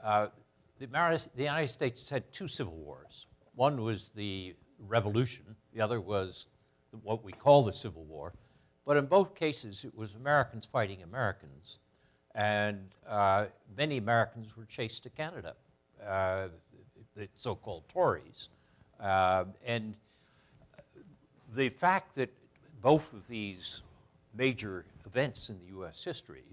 the United States has had two civil wars. One was the Revolution, the other was what we call the Civil War, but in both cases it was Americans fighting Americans, and many Americans were chased to Canada, the so-called Tories. And the fact that both of these major events in the U.S. history,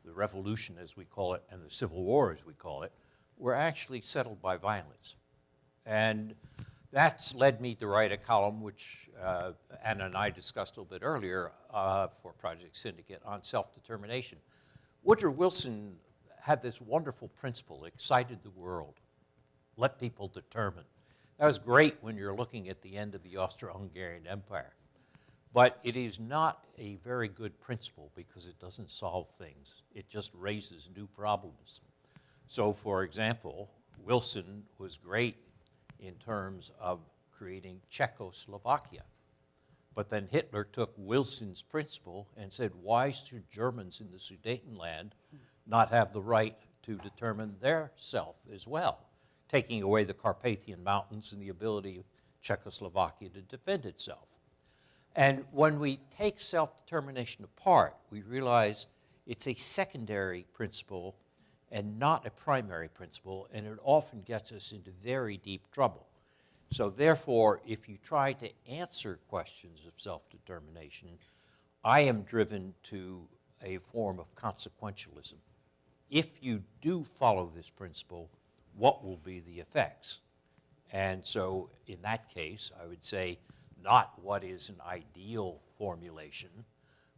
the Revolution as we call it and the Civil War as we call it, were actually settled by violence. And that's led me to write a column, which Anna and I discussed a little bit earlier for Project Syndicate on self-determination. Woodrow Wilson had this wonderful principle, excited the world, let people determine. That was great when you're looking at the end of the Austro-Hungarian Empire. But it is not a very good principle because it doesn't solve things. It just raises new problems. So, for example, Wilson was great in terms of creating Czechoslovakia. But then Hitler took Wilson's principle and said, why should Germans in the Sudetenland not have the right to determine their self as well, taking away the Carpathian Mountains and the ability of Czechoslovakia to defend itself. And when we take self-determination apart, we realize it's a secondary principle and not a primary principle, and it often gets us into very deep trouble. So therefore, if you try to answer questions of self-determination, I am driven to a form of consequentialism. If you do follow this principle, what will be the effects? And so in that case, I would say not what is an ideal formulation,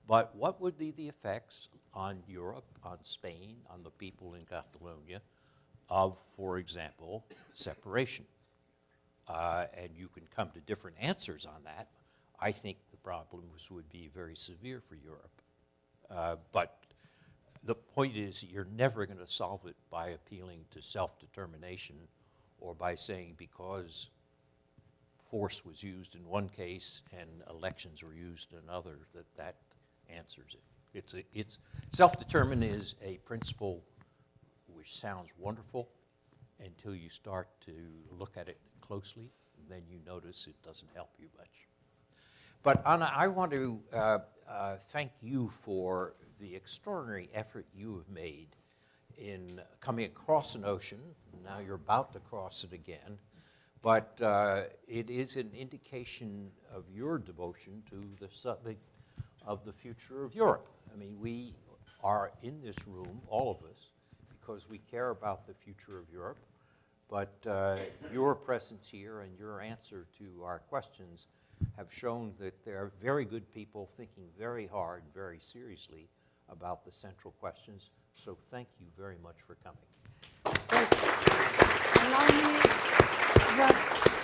but what would be the effects on Europe, on Spain, on the people in Catalonia of, for example, separation. And you can come to different answers on that. I think the problems would be very severe for Europe. But the point is, you're never going to solve it by appealing to self-determination or by saying because force was used in one case and elections were used in another, that answers it. Self-determined is a principle which sounds wonderful until you start to look at it closely, and then you notice it doesn't help you much. But Anna, I want to thank you for the extraordinary effort you have made in coming across an ocean. Now you're about to cross it again. But it is an indication of your devotion to the subject of the future of Europe. I mean, we are in this room, all of us, because we care about the future of Europe. But your presence here and your answer to our questions have shown that there are very good people thinking very hard, very seriously about the central questions. So thank you very much for coming. Allow me that